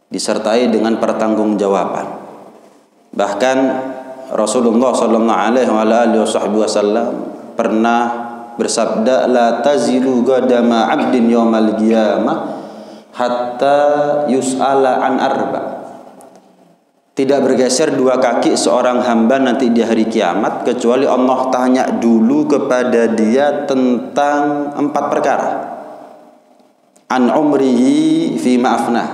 disertai dengan pertanggungjawaban. Bahkan Rasulullah sallallahu alaihi wasallam pernah bersabda, la tazilu qadama 'abdin yaumal qiyamah hatta yus'ala an arba. Tidak bergeser dua kaki seorang hamba nanti di hari kiamat kecuali Allah tanya dulu kepada dia tentang 4 perkara. An umrihi fi ma'afnah.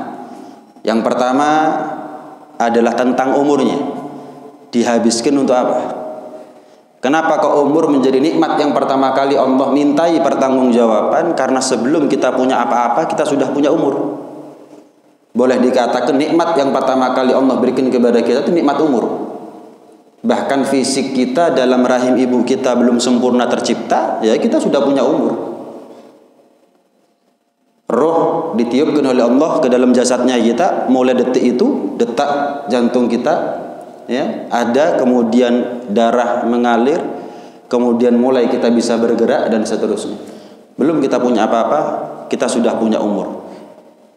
Yang pertama adalah tentang umurnya. Dihabiskan untuk apa? Kenapa kok umur menjadi nikmat yang pertama kali Allah mintai pertanggungjawaban? Karena sebelum kita punya apa-apa, kita sudah punya umur. Boleh dikatakan nikmat yang pertama kali Allah berikan kepada kita itu nikmat umur. Bahkan fisik kita dalam rahim ibu kita belum sempurna tercipta, ya kita sudah punya umur. Roh ditiupkan oleh Allah ke dalam jasadnya kita, mulai detik itu detak jantung kita ya ada, kemudian darah mengalir, kemudian mulai kita bisa bergerak dan seterusnya. Belum kita punya apa-apa, kita sudah punya umur.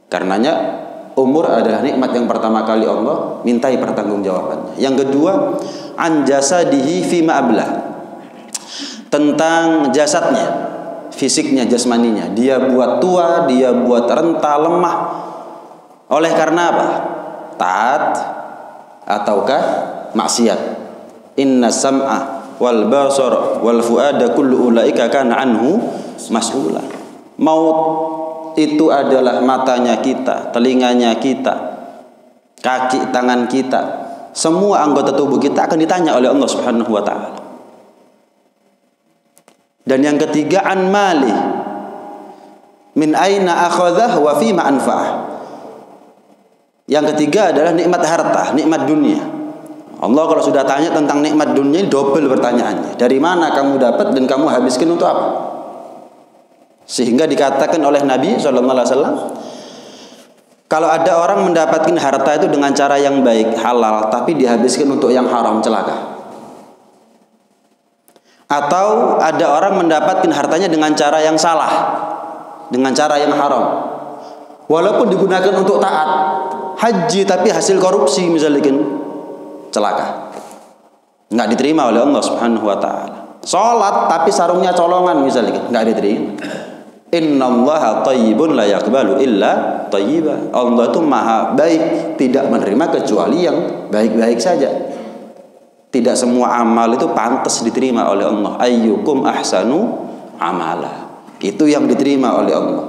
Karenanya umur adalah nikmat yang pertama kali Allah mintai pertanggungjawabannya. Yang kedua, an jasadihi fi ma'ablah. Tentang jasadnya, fisiknya, jasmaninya. Dia buat tua, dia buat renta, lemah. Oleh karena apa? Taat ataukah maksiat. Inna sam'a wal basara wal fuada kullu ulaika kana anhu mas'ula. Maut itu adalah matanya kita, telinganya kita, kaki tangan kita, semua anggota tubuh kita akan ditanya oleh Allah Subhanahu wa taala. Dan yang ketiga, an mali, min aina akhadhah wa fi ma anfa'ah. Yang ketiga adalah nikmat harta, nikmat dunia. Allah kalau sudah tanya tentang nikmat dunia, double pertanyaannya. Dari mana kamu dapat dan kamu habiskan untuk apa? Sehingga dikatakan oleh Nabi SAW, kalau ada orang mendapatkan harta itu dengan cara yang baik, halal, tapi dihabiskan untuk yang haram, celaka. Atau ada orang mendapatkan hartanya dengan cara yang salah, dengan cara yang haram, walaupun digunakan untuk taat, haji tapi hasil korupsi misalnya, celaka, nggak diterima oleh Allah Subhanahu wa taala. Salat tapi sarungnya colongan misalnya, nggak diterima. Innallaha thayyibun la yaqbalu illa thayyiba. Allah itu maha baik, tidak menerima kecuali yang baik-baik saja. Tidak semua amal itu pantas diterima oleh Allah. Ayyukum ahsanu amala, itu yang diterima oleh Allah.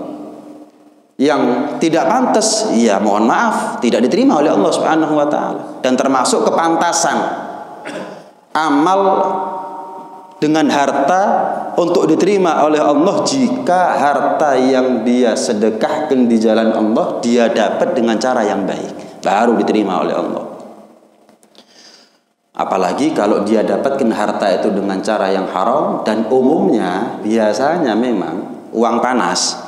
Yang tidak pantas, ya mohon maaf, tidak diterima oleh Allah Subhanahu wa taala. Dan termasuk kepantasan amal dengan harta untuk diterima oleh Allah, jika harta yang dia sedekahkan di jalan Allah dia dapat dengan cara yang baik, baru diterima oleh Allah. Apalagi kalau dia dapatkan harta itu dengan cara yang haram, dan umumnya biasanya memang uang panas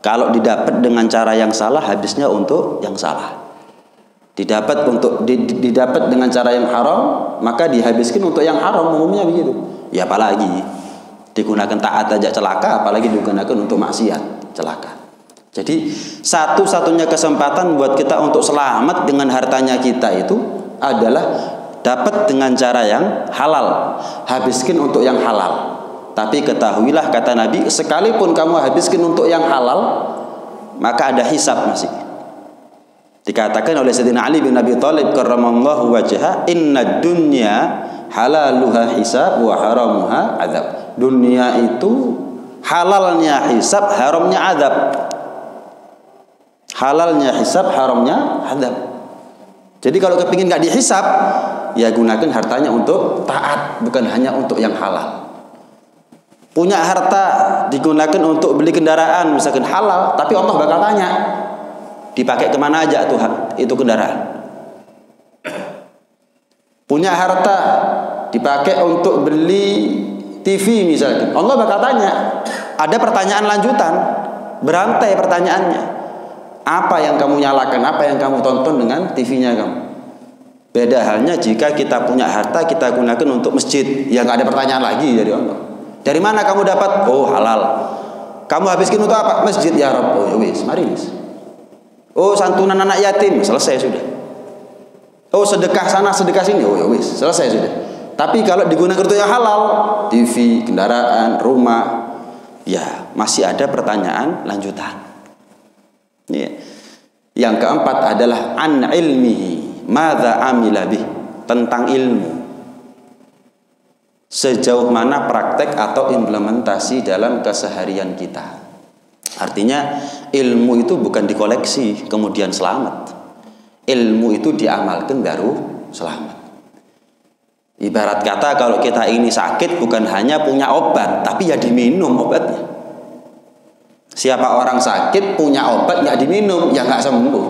kalau didapat dengan cara yang salah habisnya untuk yang salah. Didapat dengan cara yang haram, maka dihabiskan untuk yang haram, umumnya begitu. Ya apalagi digunakan taat aja celaka, apalagi digunakan untuk maksiat, celaka. Jadi satu-satunya kesempatan buat kita untuk selamat dengan hartanya kita itu adalah dapat dengan cara yang halal, habiskan untuk yang halal. Tapi ketahuilah, kata Nabi, sekalipun kamu habiskan untuk yang halal, maka ada hisab masih. Dikatakan oleh Sayyidina Ali bin Abi Thalib karramallahu wajhah, inna dunya halaluha hisab wa haramuha azab. Dunia itu halalnya hisab, haramnya azab. Halalnya hisab, haramnya azab. Jadi kalau kepingin nggak dihisab, ya gunakan hartanya untuk taat, bukan hanya untuk yang halal. Punya harta digunakan untuk beli kendaraan misalkan halal, tapi Allah bakal tanya, dipakai kemana aja tuh itu kendaraan. Punya harta dipakai untuk beli TV misalkan, Allah bakal tanya. Ada pertanyaan lanjutan, berantai pertanyaannya. Apa yang kamu nyalakan, apa yang kamu tonton dengan TV-nya kamu? Beda halnya jika kita punya harta, kita gunakan untuk masjid, ya nggak ada pertanyaan lagi dari Allah. Dari mana kamu dapat? Oh halal. Kamu habiskan untuk apa? Masjid, ya Rabb. Oh ya wis, mari wis. Oh, santunan anak yatim, selesai sudah. Oh, sedekah sana, sedekah sini, oh ya wis, selesai sudah. Tapi kalau digunakan untuk yang halal, TV, kendaraan, rumah, ya masih ada pertanyaan lanjutan. Ya. Yang keempat adalah an ilmihi, madza amila bih, tentang ilmu. Sejauh mana praktek atau implementasi dalam keseharian kita. Artinya ilmu itu bukan dikoleksi kemudian selamat. Ilmu itu diamalkan baru selamat. Ibarat kata kalau kita ini sakit bukan hanya punya obat, tapi ya diminum obatnya. Siapa orang sakit punya obat nggak diminum, ya nggak sembuh.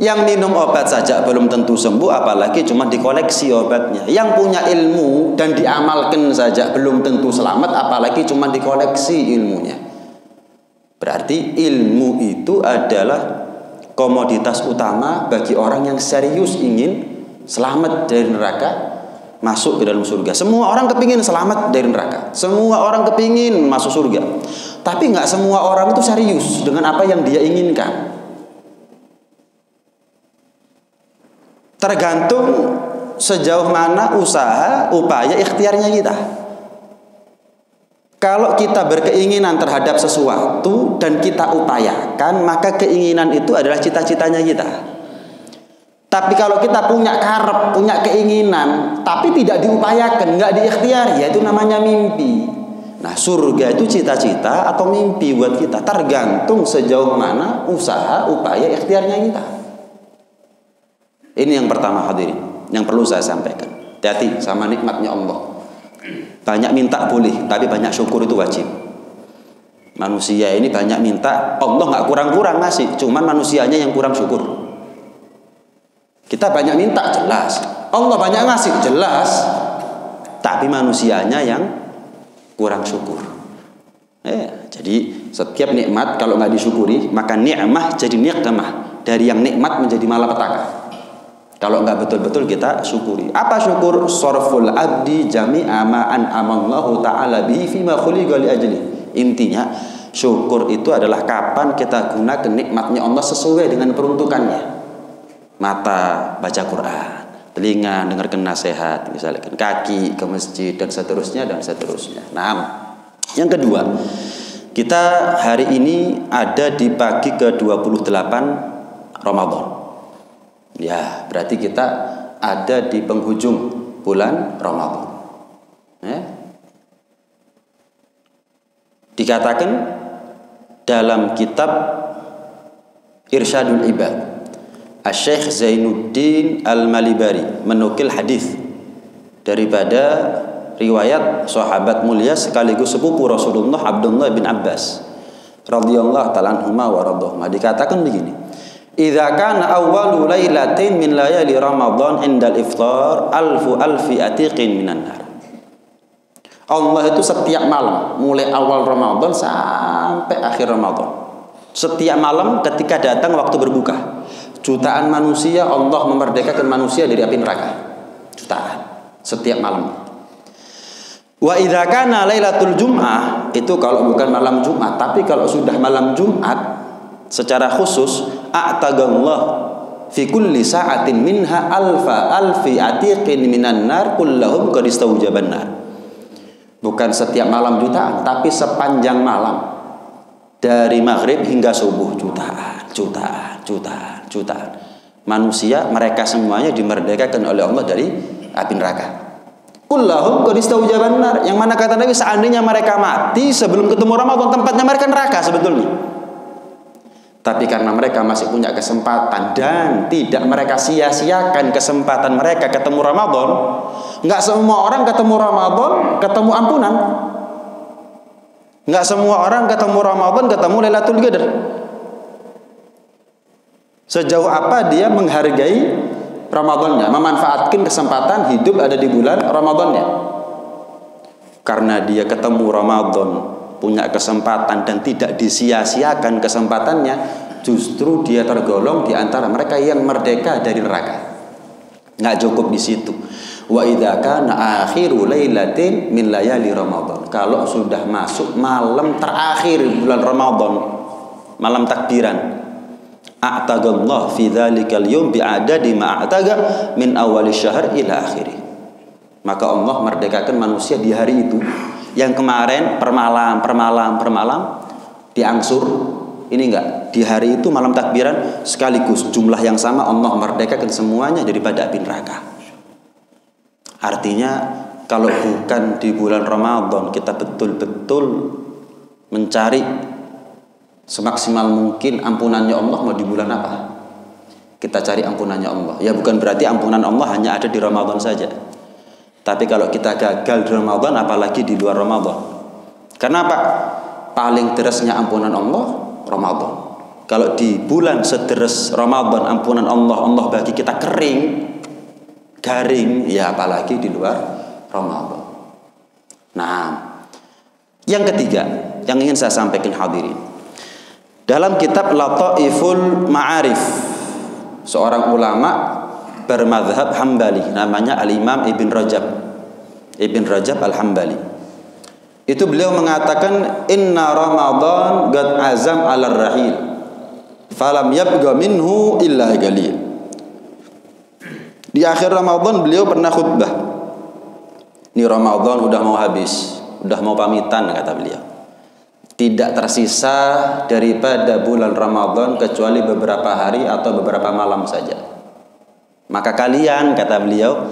Yang minum obat saja belum tentu sembuh, apalagi cuma dikoleksi obatnya. Yang punya ilmu dan diamalkan saja belum tentu selamat, apalagi cuma dikoleksi ilmunya. Berarti ilmu itu adalah komoditas utama bagi orang yang serius ingin selamat dari neraka, masuk ke dalam surga. Semua orang kepingin selamat dari neraka. Semua orang kepingin masuk surga. Tapi nggak semua orang itu serius dengan apa yang dia inginkan. Tergantung sejauh mana usaha, upaya, ikhtiarnya kita. Kalau kita berkeinginan terhadap sesuatu dan kita upayakan, maka keinginan itu adalah cita-citanya kita. Tapi kalau kita punya karep, punya keinginan, tapi tidak diupayakan, nggak diikhtiar, ya itu namanya mimpi. Nah, surga itu cita-cita atau mimpi buat kita, tergantung sejauh mana usaha, upaya, ikhtiarnya kita. Ini yang pertama hadirin, yang perlu saya sampaikan. Hati-hati sama nikmatnya Allah. Banyak minta boleh, tapi banyak syukur itu wajib. Manusia ini banyak minta, Allah nggak kurang-kurang ngasih, cuman manusianya yang kurang syukur. Kita banyak minta, jelas. Allah banyak ngasih, jelas. Tapi manusianya yang kurang syukur. Jadi setiap nikmat kalau nggak disyukuri, maka ni'mah jadi niqmah. Dari yang nikmat menjadi malapetaka. Kalau nggak betul-betul kita syukuri. Apa syukur? Sorful abdi jami'a ma an'amallahu ta'ala bihi fima khuliqa li ajli. Intinya syukur itu adalah kapan kita gunakan nikmatnya Allah sesuai dengan peruntukannya. Mata baca Quran, telinga dengarkan nasihat, misalnya kaki ke masjid dan seterusnya dan seterusnya. Nah, yang kedua, kita hari ini ada di pagi ke-28 Ramadan. Ya, berarti kita ada di penghujung bulan Ramadan. Dikatakan dalam kitab Irsyadul Ibad, Asy-Syaikh Zainuddin Al-Malibari menukil hadis daripada riwayat sahabat mulia sekaligus sepupu Rasulullah Abdullah bin Abbas radhiyallahu ta'ala anhuma wa radhahuma. Dikatakan begini, idza kana awwalu lailatin min layali Ramadan indal iftar alfi atiqin minan nar. Allah itu setiap malam mulai awal Ramadan sampai akhir Ramadan, setiap malam ketika datang waktu berbuka, jutaan manusia Allah memerdekakan manusia dari api neraka. Jutaan setiap malam. Wa idza kana lailatul jum'ah, itu kalau bukan malam Jumat, tapi kalau sudah malam Jumat secara khusus, a'tagallah fi kulli sa'atin minha alfi atiqin minan nar kullahum qad istawjaban nar. Bukan setiap malam jutaan, tapi sepanjang malam dari maghrib hingga subuh jutaan manusia, mereka semuanya dimerdekakan oleh Allah dari api neraka. Kullahum qad istawjaban nar, yang mana kata Nabi seandainya mereka mati sebelum ketemu Ramadan, tempatnya mereka neraka sebetulnya. Tapi karena mereka masih punya kesempatan dan tidak mereka sia-siakan kesempatan mereka ketemu Ramadan. Nggak semua orang ketemu Ramadan ketemu ampunan. Nggak semua orang ketemu Ramadan ketemu Lailatul Qadar. Sejauh apa dia menghargai Ramadannya, memanfaatkan kesempatan hidup ada di bulan Ramadannya. Karena dia ketemu Ramadan, punya kesempatan dan tidak disia-siakan kesempatannya, justru dia tergolong di antara mereka yang merdeka dari neraka. Nggak cukup di situ. Wa idza kana akhiru lailatin min layali Ramadan. Kalau sudah masuk malam terakhir bulan Ramadan, malam takbiran, a'tagallah fi dzalikal yawm bi'adadi ma a'taga min awal syahr ila akhirih. Maka Allah merdekakan manusia di hari itu yang kemarin per malam diangsur. Ini enggak, di hari itu malam takbiran sekaligus jumlah yang sama Allah merdekakan semuanya daripada api neraka. Artinya kalau bukan di bulan Ramadan kita betul-betul mencari semaksimal mungkin ampunannya Allah, mau di bulan apa? Kita cari ampunannya Allah. Ya bukan berarti ampunan Allah hanya ada di Ramadan saja. Tapi kalau kita gagal di Ramadan, apalagi di luar Ramadan. Kenapa? Paling derasnya ampunan Allah, Ramadan. Kalau di bulan sederes Ramadan ampunan Allah bagi kita garing, ya apalagi di luar Ramadan. Nah, yang ketiga yang ingin saya sampaikan hadirin, dalam kitab Lataiful Ma'arif, seorang ulama bermadzhab Hambali namanya Al-Imam Ibn Rajab Al-Hambali. Itu beliau mengatakan inna Ramadan qad azam 'ala rahil falam yabqa minhu illa qalil. Di akhir Ramadan beliau pernah khutbah. Ini Ramadan udah mau habis, udah mau pamitan kata beliau. Tidak tersisa daripada bulan Ramadan kecuali beberapa hari atau beberapa malam saja. Maka kalian, kata beliau,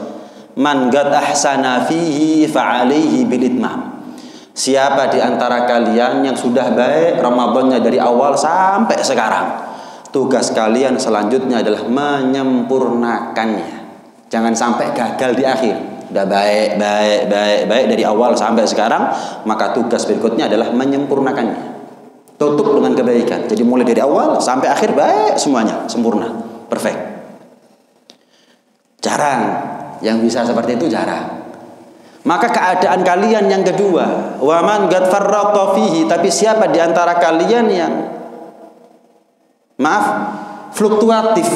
man qad ahsana fihi fa'alaihi bil itmam. Siapa di antara kalian yang sudah baik Ramadannya dari awal sampai sekarang, tugas kalian selanjutnya adalah menyempurnakannya. Jangan sampai gagal di akhir. Udah baik dari awal sampai sekarang, maka tugas berikutnya adalah menyempurnakannya. Tutup dengan kebaikan. Jadi mulai dari awal sampai akhir baik semuanya, sempurna, perfect. Jarang yang bisa seperti itu, jarang. Maka keadaan kalian yang kedua, waman qad farraqa fihi, tapi siapa di antara kalian yang fluktuatif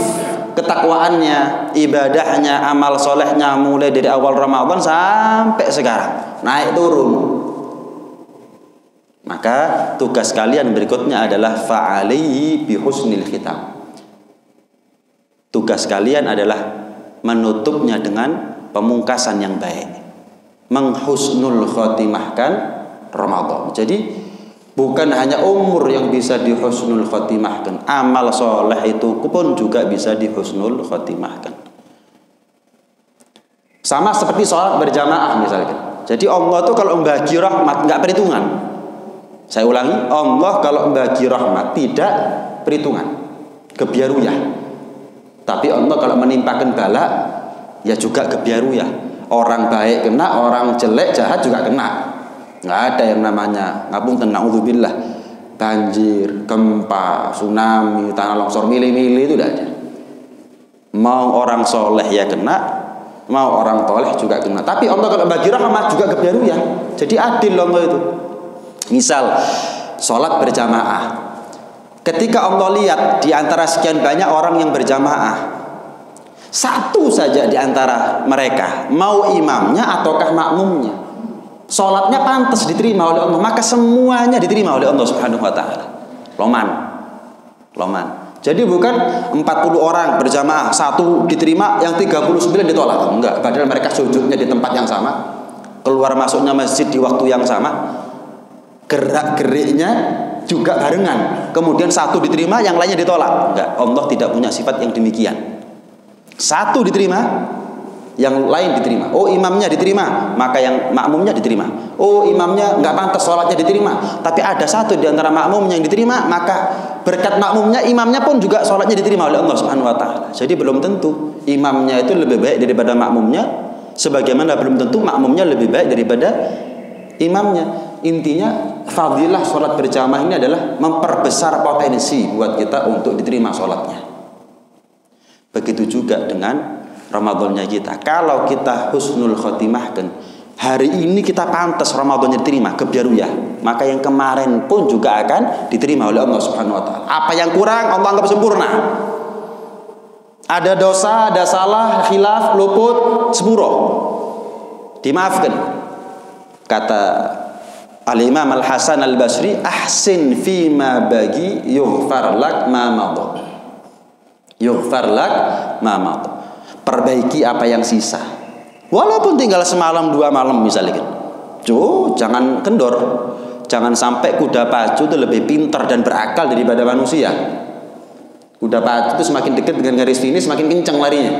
ketakwaannya, ibadahnya, amal solehnya mulai dari awal Ramadan sampai sekarang, naik turun. Maka tugas kalian berikutnya adalah fa'alaihi bihusnil khitam. Tugas kalian adalah menutupnya dengan pemungkasan yang baik, menghusnul khotimahkan Ramadan. Jadi bukan hanya umur yang bisa dihusnul khotimahkan, amal soleh itu pun juga bisa dihusnul khotimahkan. Sama seperti sholat berjamaah misalkan. Jadi Allah itu kalau membagi rahmat nggak perhitungan. Saya ulangi, Allah kalau membagi rahmat tidak perhitungan, kebiaruyah. Tapi Allah kalau menimpakan bala, ya juga kebiaruyah. Orang baik kena, orang jelek jahat juga kena. Nggak ada yang namanya ngapunten naudzubillah banjir, gempa, tsunami, tanah longsor, milih-milih itu tidak ada. Mau orang soleh ya kena, mau orang toleh juga kena. Tapi Allah kalau bagi rahmat juga kebiaruyah. Jadi adil Allah itu. Misal sholat berjamaah, ketika Allah lihat di antara sekian banyak orang yang berjamaah, satu saja di antara mereka mau imamnya ataukah makmumnya, sholatnya pantas diterima oleh Allah, maka semuanya diterima oleh Allah Subhanahu wa ta'ala. Loman. Jadi bukan 40 orang berjamaah, satu diterima, yang 39 ditolak. Enggak, padahal mereka sujudnya di tempat yang sama, keluar masuknya masjid di waktu yang sama, gerak-geriknya juga barengan. Kemudian satu diterima, yang lainnya ditolak. Enggak, Allah tidak punya sifat yang demikian. Satu diterima, yang lain diterima. Oh imamnya diterima, maka yang makmumnya diterima. Oh imamnya nggak pantas sholatnya diterima, tapi ada satu di antara makmumnya yang diterima, maka berkat makmumnya imamnya pun juga sholatnya diterima oleh Allah Subhanahu wa ta'ala. Jadi belum tentu imamnya itu lebih baik daripada makmumnya, sebagaimana belum tentu makmumnya lebih baik daripada imamnya. Intinya fadilah sholat berjamaah ini adalah memperbesar potensi buat kita untuk diterima sholatnya. Begitu juga dengan Ramadannya kita. Kalau kita husnul khotimah kan, hari ini kita pantas Ramadannya diterima, kebiaruyah, maka yang kemarin pun juga akan diterima oleh Allah Subhanahu wa ta'ala. Apa yang kurang Allah anggap sempurna. Ada dosa, ada salah, khilaf, luput, sepuro, dimaafkan. Kata Al-Imam Al-Hasan Al-Basri, ahsin fima bagi yughfar lak ma madha. yughfar lak ma mat. Perbaiki apa yang sisa. Walaupun tinggal semalam 2 malam misalnya. Jangan kendor. Jangan sampai kuda pacu itu lebih pintar dan berakal daripada manusia. Kuda pacu itu semakin dekat dengan garis finish semakin kencang larinya.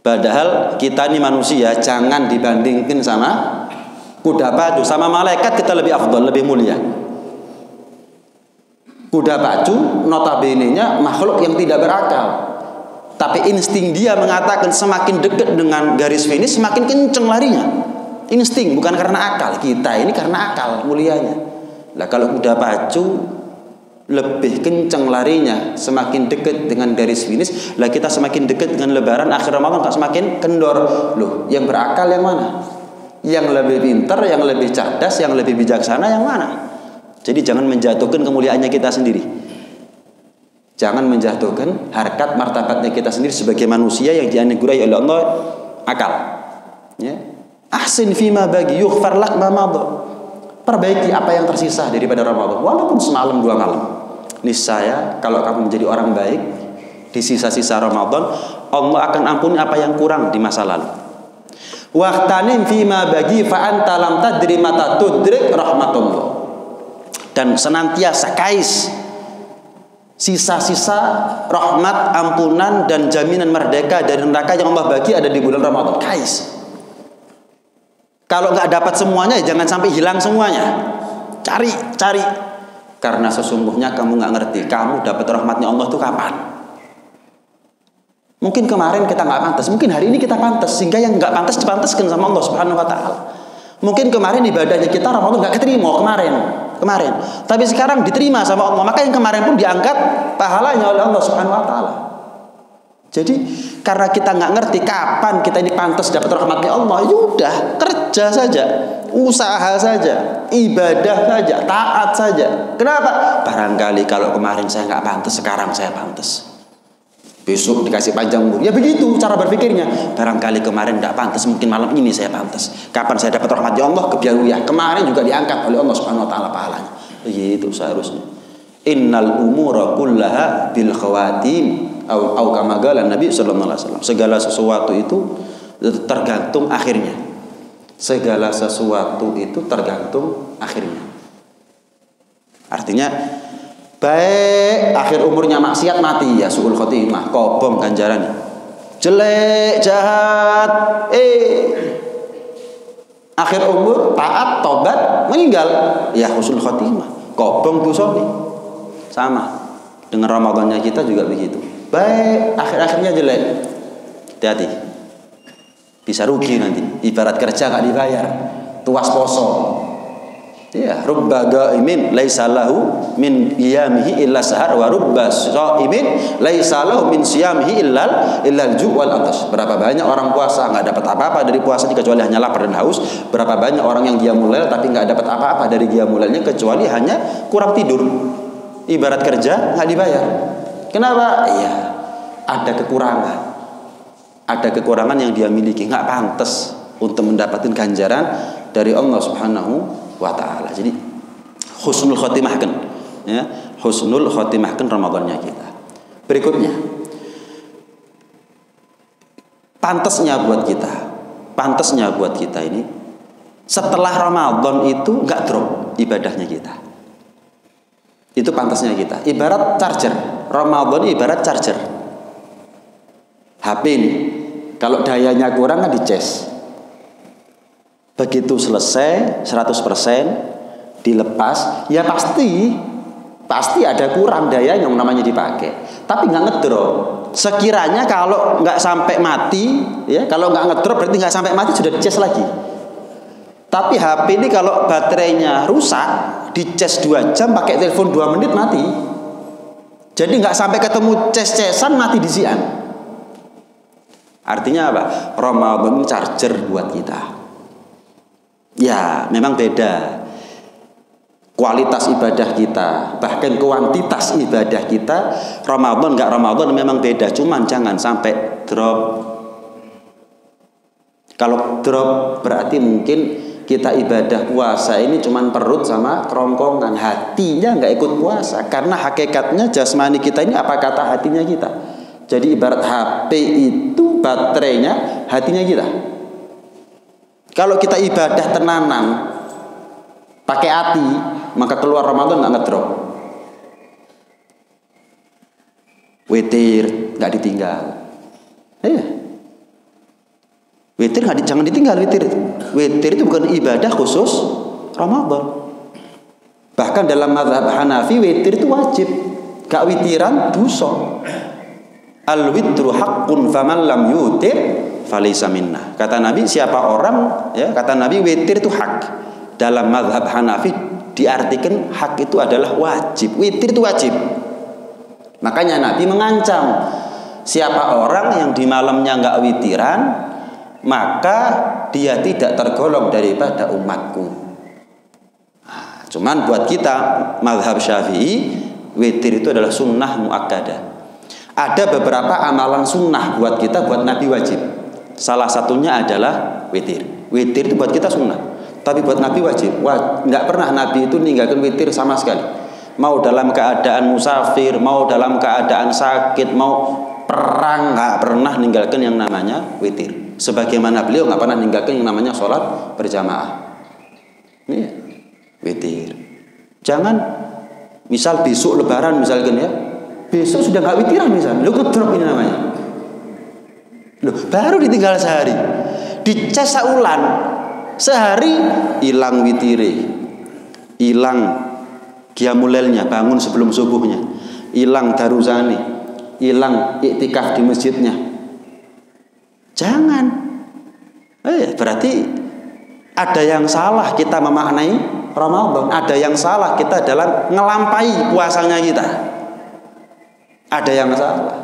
Padahal kita ini manusia, jangan dibandingkan sama kuda pacu. Sama malaikat kita lebih afdal, lebih mulia. Kuda pacu notabene-nya makhluk yang tidak berakal. Tapi insting dia mengatakan semakin dekat dengan garis finish semakin kencang larinya. Insting, bukan karena akal. Kita ini karena akal mulianya. Lah kalau kuda pacu lebih kencang larinya semakin dekat dengan garis finish, lah kita semakin dekat dengan lebaran akhir Ramadan tak semakin kendor. Loh, yang berakal yang mana? Yang lebih pintar, yang lebih cerdas, yang lebih bijaksana yang mana? Jadi jangan menjatuhkan kemuliaannya kita sendiri. Jangan menjatuhkan harkat martabatnya kita sendiri sebagai manusia yang dianugerahi oleh Allah akal. Ya. Ahsin fima bagi yughfar lak ma madha. Perbaiki apa yang tersisa daripada Ramadan walaupun semalam 2 malam. Niscaya kalau kamu menjadi orang baik di sisa-sisa Ramadan, Allah akan ampuni apa yang kurang di masa lalu. Waqtanim fima bagi fa anta lam tadri mata tudrik rahmatullah. Dan senantiasa kais sisa-sisa rahmat, ampunan dan jaminan merdeka dari neraka yang Allah bagi ada di bulan Ramadan. Kais. Kalau nggak dapat semuanya, jangan sampai hilang semuanya. Cari. Karena sesungguhnya kamu nggak ngerti, kamu dapat rahmatnya Allah itu kapan? Mungkin kemarin kita nggak pantas, mungkin hari ini kita pantas, sehingga yang nggak pantas dipantaskan sama Allah Subhanahu Wa Taala. Mungkin kemarin ibadahnya kita Ramadan nggak keterima kemarin, tapi sekarang diterima sama Allah, maka yang kemarin pun diangkat pahalanya oleh Allah Subhanahu Wa Taala. Jadi karena kita nggak ngerti kapan kita ini pantas dapat rahmatnya Allah, yaudah kerja saja, usaha saja, ibadah saja, taat saja. Kenapa? Barangkali kalau kemarin saya nggak pantas, sekarang saya pantas. Besok dikasih panjang umur, ya begitu cara berpikirnya. Barangkali kemarin nggak pantas, mungkin malam ini saya pantas. Kapan saya dapat rahmatnya Allah, kebiayaan kemarin juga diangkat oleh Allah Subhanahu Wa Taala pahalanya. Begitu seharusnya. Innal umura kullaha bil khawatim. Au kama qala Nabi sallallahu alaihi wasallam. Segala sesuatu itu tergantung akhirnya. Segala sesuatu itu tergantung akhirnya. Artinya baik akhir umurnya maksiat mati ya suul khotimah, kobong ganjaran. Jelek, jahat, akhir umur taat, tobat, meninggal ya husnul khotimah, kobong dosane. Sama dengan Ramadannya kita juga begitu. Baik, akhir-akhirnya jelek. Hati-hati. Bisa rugi nanti. Ibarat kerja gak dibayar, tuas poso. Ya, rubba qaimin laisa lahu min qiyamihi illa sahar wa rubba shaimin laisa lahu min siyamihi illa al-ju' wal atash. Berapa banyak orang puasa enggak dapat apa-apa dari puasanya kecuali hanya lapar dan haus. Berapa banyak orang yang qiyamul lail tapi enggak dapat apa-apa dari qiyamul lailnya kecuali hanya kurang tidur. Ibarat kerja enggak dibayar. Kenapa? Iya, ada kekurangan. Ada kekurangan yang dia miliki, nggak pantas untuk mendapatkan ganjaran dari Allah Subhanahu Wa Taala. Jadi husnul khotimahkan, ya, husnul khotimahkan Ramadannya kita. Berikutnya, pantasnya buat kita ini setelah Ramadan itu nggak drop ibadahnya kita. Itu pantasnya kita. Ibarat charger. Ramadan ibarat charger. HP ini kalau dayanya kurang kan dicas. Begitu selesai 100% dilepas, ya pasti ada kurang daya yang namanya dipakai. Tapi nggak ngedrop. Sekiranya kalau nggak sampai mati, ya kalau nggak ngedrop berarti nggak sampai mati sudah dicas lagi. Tapi HP ini kalau baterainya rusak, dicas 2 jam pakai telepon 2 menit mati. Jadi nggak sampai ketemu ces-cesan mati di siang. Artinya apa? Ramadan charger buat kita. Ya, memang beda kualitas ibadah kita, bahkan kuantitas ibadah kita. Ramadan nggak Ramadan memang beda. Cuman jangan sampai drop. Kalau drop berarti mungkin kita ibadah puasa ini cuman perut sama kerongkongan, hatinya nggak ikut puasa. Karena hakikatnya jasmani kita ini apa kata hatinya kita. Jadi ibarat HP itu baterainya hatinya kita. Kalau kita ibadah tenanan pakai hati, maka keluar Ramadan nggak ngedrop. Witir nggak ditinggal. Witir jangan ditinggal witir itu. Witir itu bukan ibadah khusus Ramadan. Bahkan dalam mazhab Hanafi witir itu wajib. Gak witiran dosa. Al witru haqqun faman lam yutir falaysa minna. Kata Nabi siapa orang kata Nabi witir itu hak. Dalam mazhab Hanafi diartikan hak itu adalah wajib. Witir itu wajib. Makanya Nabi mengancam siapa orang yang di malamnya enggak witiran, maka dia tidak tergolong daripada umatku. Nah, cuman buat kita mazhab Syafi'i, witir itu adalah sunnah muakkadah. Ada beberapa amalan sunnah buat kita, buat Nabi wajib. Salah satunya adalah witir. Witir itu buat kita sunnah, tapi buat Nabi wajib. Nggak pernah Nabi itu ninggalkan witir sama sekali. Mau dalam keadaan musafir, mau dalam keadaan sakit, mau perang, nggak pernah ninggalkan yang namanya witir. Sebagaimana beliau nggak pernah ninggalkan yang namanya sholat berjamaah. Ini witir. Jangan misal besok lebaran misalkan besok sudah nggak witiran misalnya, lu ngedrop ini namanya. Baru ditinggal sehari, dicas saulan, sehari hilang witire, hilang qiyamulailnya, bangun sebelum subuhnya, hilang daruzani, hilang iktikaf di masjidnya. Jangan. Berarti ada yang salah kita memaknai Ramadan. Ada yang salah kita dalam ngelampai puasanya kita. Ada yang salah.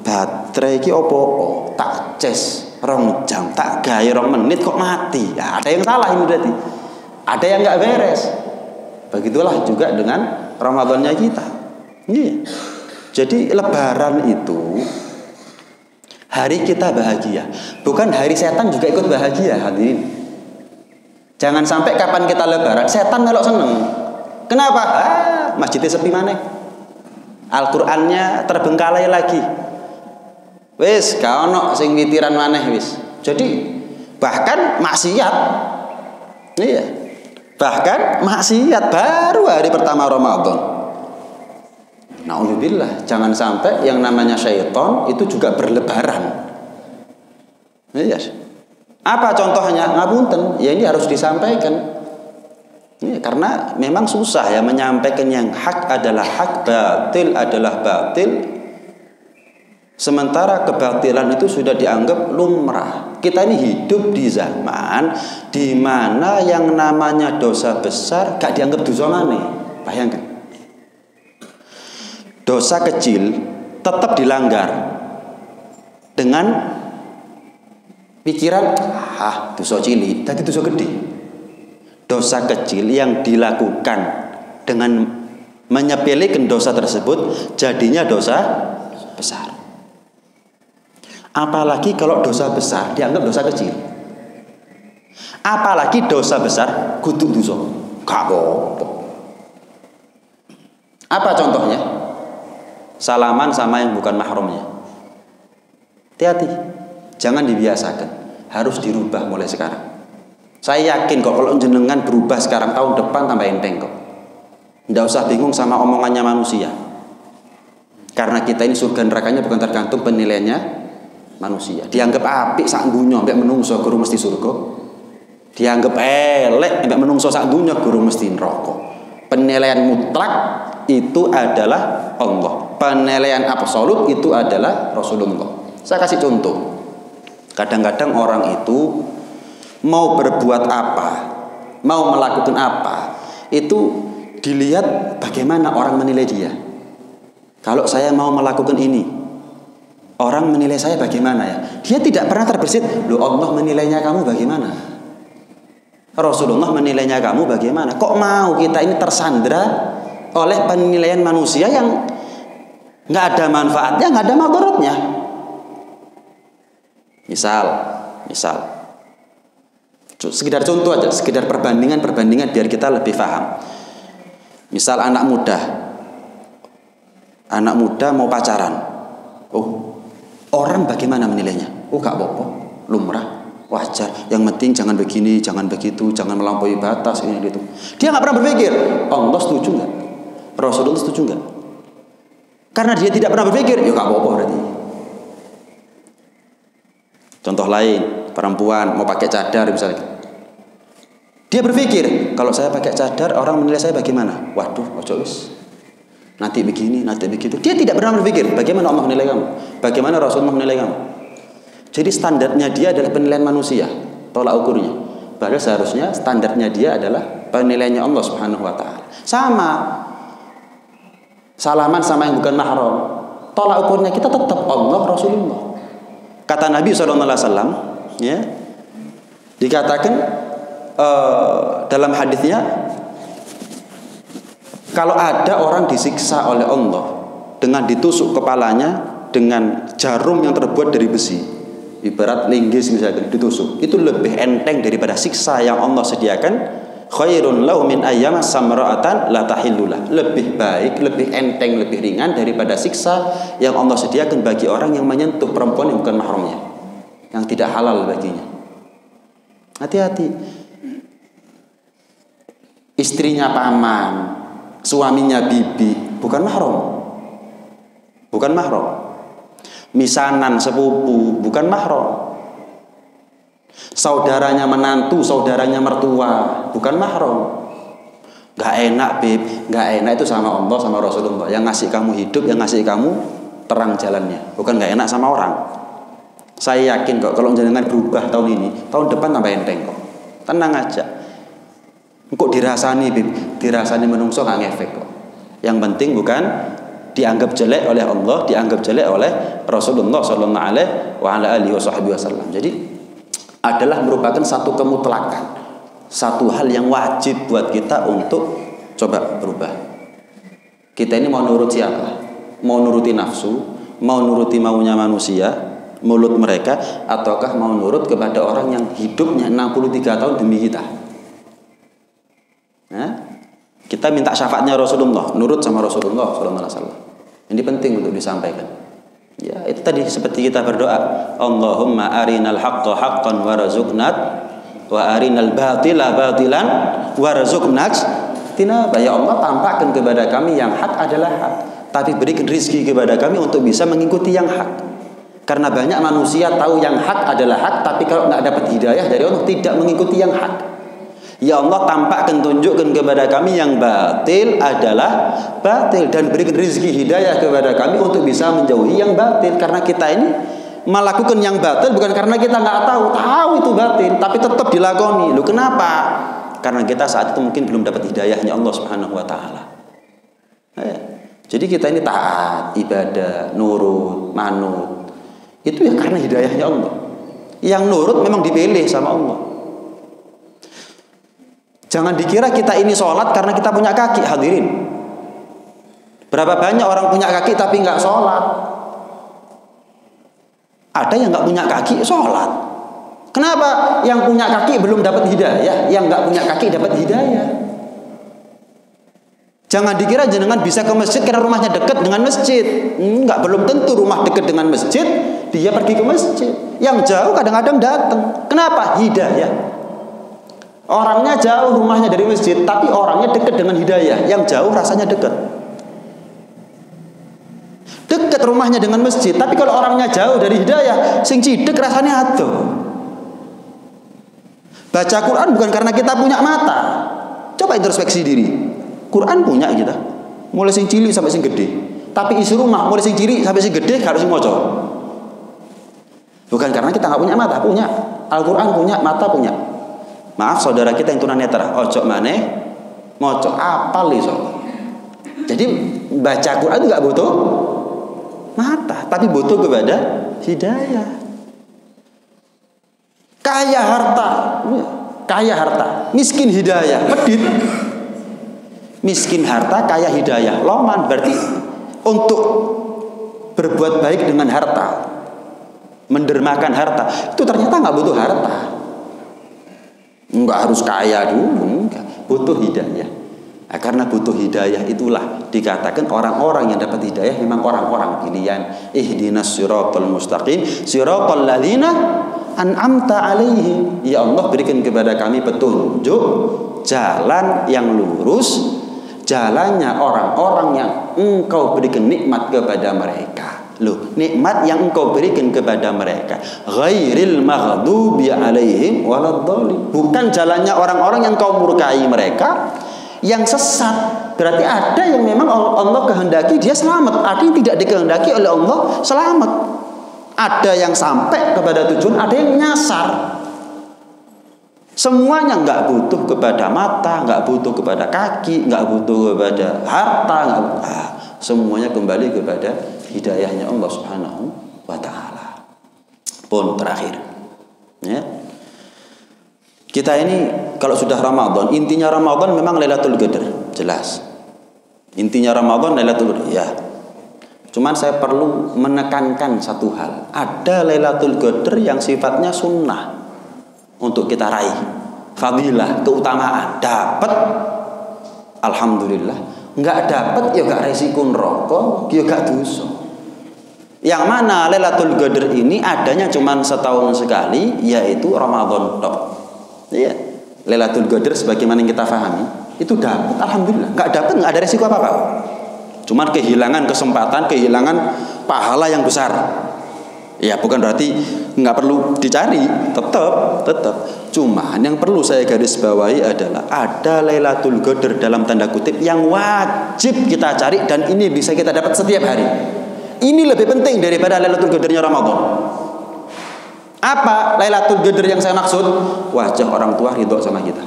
Baterai ki opo? Tak ces 2 jam, tak gawe 2 menit kok mati. Ya, ada yang salah ini berarti. Ada yang nggak beres. Begitulah juga dengan Ramadannya kita. Iya. Jadi lebaran itu hari kita bahagia, bukan hari setan juga ikut bahagia, hadirin. Jangan sampai kapan kita lebaran setan melok seneng. Kenapa? Masjidnya sepi maneh. Al-Qur'annya terbengkalai lagi. Wis, gak ono sing witiran maneh wis. Jadi bahkan maksiat. Iya. Bahkan maksiat baru hari pertama Ramadan. Na'udzubillah, jangan sampai yang namanya syaitan itu juga berlebaran. Yes. Apa contohnya? Ngapunten, ya ini harus disampaikan. Ya, karena memang susah ya menyampaikan yang hak adalah hak, batil adalah batil. Sementara kebatilan itu sudah dianggap lumrah. Kita ini hidup di zaman di mana yang namanya dosa besar gak dianggap dosa maneh. Bayangkan. Dosa kecil tetap dilanggar dengan pikiran dosa cilik tadi dosa gede. Dosa kecil yang dilakukan dengan menyepelekan dosa tersebut jadinya dosa besar. Apalagi kalau dosa besar dianggap dosa kecil. Apalagi dosa besar kudu dosa. Gak apa-apa. Apa contohnya? Salaman sama yang bukan mahramnya. Hati-hati. Jangan dibiasakan. Harus dirubah mulai sekarang. Saya yakin kok kalau jenengan berubah sekarang, tahun depan tambah enteng kok. Tidak usah bingung sama omongannya manusia. Karena kita ini surga nerakanya bukan tergantung penilaiannya manusia. Dianggap apik sak dunya mbek menungso guru mesti surga. Dianggap elek mbek menungso sak dunya guru mesti neraka. Penilaian mutlak itu adalah Allah. Penilaian absolut itu adalah Rasulullah. Saya kasih contoh. Kadang-kadang orang itu mau berbuat apa, mau melakukan apa, itu dilihat bagaimana orang menilai dia. Kalau saya mau melakukan ini, orang menilai saya bagaimana ya? Dia tidak pernah terbersit, loh Allah menilainya kamu bagaimana? Rasulullah menilainya kamu bagaimana? Kok mau kita ini tersandra oleh penilaian manusia yang nggak ada manfaatnya, nggak ada madaratnya. Misal, Sekedar contoh aja, sekedar perbandingan biar kita lebih paham. Misal anak muda mau pacaran. Oh, orang bagaimana menilainya? Oh, gak apa-apa, lumrah, wajar. Yang penting jangan begini, jangan begitu, jangan melampaui batas ini gitu. Dia nggak pernah berpikir, Allah setuju nggak? Rasulullah setuju nggak? Karena dia tidak pernah berpikir, ya gak apa-apa berarti. Contoh lain, perempuan mau pakai cadar misalnya. Dia berpikir, kalau saya pakai cadar orang menilai saya bagaimana? Waduh, ojo wis. Nanti begini, nanti begitu. Dia tidak pernah berpikir bagaimana Allah menilai kamu, bagaimana Rasulullah menilai kamu. Jadi standarnya dia adalah penilaian manusia, tolak ukurnya. Padahal seharusnya standarnya dia adalah penilaiannya Allah Subhanahu wa taala. Sama. Salaman sama yang bukan mahram. Tolak ukurnya kita tetap Allah Rasulullah. Kata Nabi SAW, ya, dikatakan dalam hadisnya, kalau ada orang disiksa oleh Allah dengan ditusuk kepalanya dengan jarum yang terbuat dari besi, ibarat linggis misalnya ditusuk, itu lebih enteng daripada siksa yang Allah sediakan. Khairun lahu min ayyam samra'atan la tahillulah. Lebih baik, lebih enteng, lebih ringan daripada siksa yang Allah sediakan bagi orang yang menyentuh perempuan yang bukan mahramnya, yang tidak halal baginya. Hati-hati. Istrinya paman, suaminya bibi, bukan mahram. Bukan mahram. Misanan sepupu, bukan mahram. Saudaranya menantu, saudaranya mertua, bukan mahram. Gak enak, Beb, gak enak itu sama Allah, sama Rasulullah. Yang ngasih kamu hidup, yang ngasih kamu terang jalannya. Bukan gak enak sama orang. Saya yakin kok kalau jenengan berubah tahun ini, tahun depan tambah enteng kok. Tenang aja. Kok dirasani, Beb, dirasani menungso gak ngefek kok. Yang penting bukan dianggap jelek oleh Allah, dianggap jelek oleh Rasulullah sallallahu alaihi wasallam. Jadi adalah merupakan satu kemutlakan, satu hal yang wajib buat kita untuk coba berubah. Kita ini mau nurut siapa? Mau nuruti nafsu, mau nuruti maunya manusia, mulut mereka, ataukah mau nurut kepada orang yang hidupnya 63 tahun demi kita? Nah, kita minta syafaatnya Rasulullah, nurut sama Rasulullah sallallahu alaihi wasallam. Ini penting untuk disampaikan. Ya, itu tadi seperti kita berdoa, Allahumma arinal haqqa haqqan warzuqnat wa arinal batila batilan warzuqnat tinaba. Ya Allah, tampakkan kepada kami yang hak adalah hak, tapi berikan rizki kepada kami untuk bisa mengikuti yang hak. Karena banyak manusia tahu yang hak adalah hak, tapi kalau nggak dapat hidayah dari Allah tidak mengikuti yang hak. Ya Allah, tampakkan, tunjukkan kepada kami yang batil adalah batil, dan berikan rezeki hidayah kepada kami untuk bisa menjauhi yang batil. Karena kita ini melakukan yang batil bukan karena kita nggak tahu itu batil, tapi tetap dilakoni. Loh, kenapa? Karena kita saat itu mungkin belum dapat hidayahnya Allah Subhanahu wa taala. Jadi kita ini taat, ibadah, nurut, manut. Itu ya karena hidayahnya Allah. Yang nurut memang dipilih sama Allah. Jangan dikira kita ini sholat karena kita punya kaki, hadirin. Berapa banyak orang punya kaki tapi nggak sholat? Ada yang nggak punya kaki sholat. Kenapa? Yang punya kaki belum dapat hidayah, yang nggak punya kaki dapat hidayah. Jangan dikira jenengan bisa ke masjid karena rumahnya dekat dengan masjid. Enggak, belum tentu rumah dekat dengan masjid dia pergi ke masjid. Yang jauh kadang-kadang datang. Kenapa? Hidayah. Orangnya jauh rumahnya dari masjid, tapi orangnya dekat dengan hidayah. Yang jauh rasanya dekat. Dekat rumahnya dengan masjid, tapi kalau orangnya jauh dari hidayah, sing cidek rasanya adoh. Baca Quran bukan karena kita punya mata. Coba introspeksi diri. Quran punya kita, mulai sing cilik sampai sing gede. Tapi isi rumah mulai sing cilik sampai sing gede harus maca. Bukan karena kita nggak punya mata, punya. Al-Quran punya, mata punya. Maaf saudara kita yang tunanetra, ojo maneh moco apal iso. Jadi baca Quran itu nggak butuh mata, tapi butuh kepada hidayah. Kaya harta, miskin hidayah, pedit. Miskin harta, kaya hidayah, loman. Berarti untuk berbuat baik dengan harta, mendermakan harta, itu ternyata nggak butuh harta. Enggak harus kaya dulu, enggak. Butuh hidayah. Nah, karena butuh hidayah itulah dikatakan orang-orang yang dapat hidayah memang orang-orang pilihan. Ihdinas siratal mustaqim, siratal ladzina an'amta alaihim. Ya Allah, berikan kepada kami petunjuk jalan yang lurus, jalannya orang-orang yang Engkau berikan nikmat kepada mereka. Loh, nikmat yang Engkau berikan kepada mereka. Ghairil maghdubi alaihim waladdallin. Bukan jalannya orang-orang yang Engkau murkai mereka, yang sesat. Berarti ada yang memang Allah kehendaki dia selamat, ada yang tidak dikehendaki oleh Allah selamat. Ada yang sampai kepada tujuan, ada yang nyasar. Semuanya nggak butuh kepada mata, nggak butuh kepada kaki, nggak butuh kepada harta, semuanya kembali kepada hidayahnya Allah Subhanahu wa Ta'ala. Pun terakhir, ya. Kita ini kalau sudah Ramadan, intinya Ramadan memang Lailatul Qadar, jelas. Intinya Ramadan Lailatul Qadar, ya. Cuman saya perlu menekankan satu hal. Ada Lailatul Qadar yang sifatnya sunnah untuk kita raih. Fadilah, keutamaan. Dapat, alhamdulillah. Enggak dapat, ya enggak resiko neraka, ya enggak dosa. Yang mana Lailatul Qadar ini adanya cuman setahun sekali, yaitu Ramadan tok. Iya, Lailatul Qadar sebagaimana yang kita pahami itu dapat, alhamdulillah. Nggak dapat, nggak ada resiko apa-apa. Cuman kehilangan kesempatan, kehilangan pahala yang besar. Ya, bukan berarti nggak perlu dicari, tetap. Cuman yang perlu saya garis bawahi adalah ada Lailatul Qadar dalam tanda kutip yang wajib kita cari, dan ini bisa kita dapat setiap hari. Ini lebih penting daripada Lailatul Qadarnya Ramadan. Apa Lailatul Qadar yang saya maksud? Wajah orang tua ridho sama kita.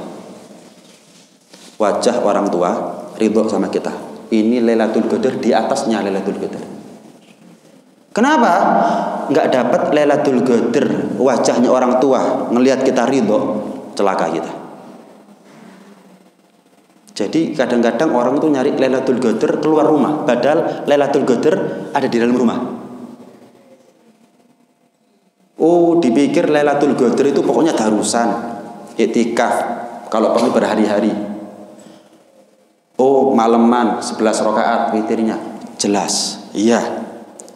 Wajah orang tua ridho sama kita. Ini Lailatul Qadar, di atasnya Lailatul Qadar. Kenapa? Nggak dapat Lailatul Qadar, wajahnya orang tua ngelihat kita ridho, celaka kita. Jadi kadang-kadang orang itu nyari Lailatul Qadar keluar rumah, padahal Lailatul Qadar ada di dalam rumah. Oh, dipikir Lailatul Qadar itu pokoknya darusan, iktikaf, kalau perlu berhari-hari. Oh, maleman 11 rakaat witirnya. Jelas, iya.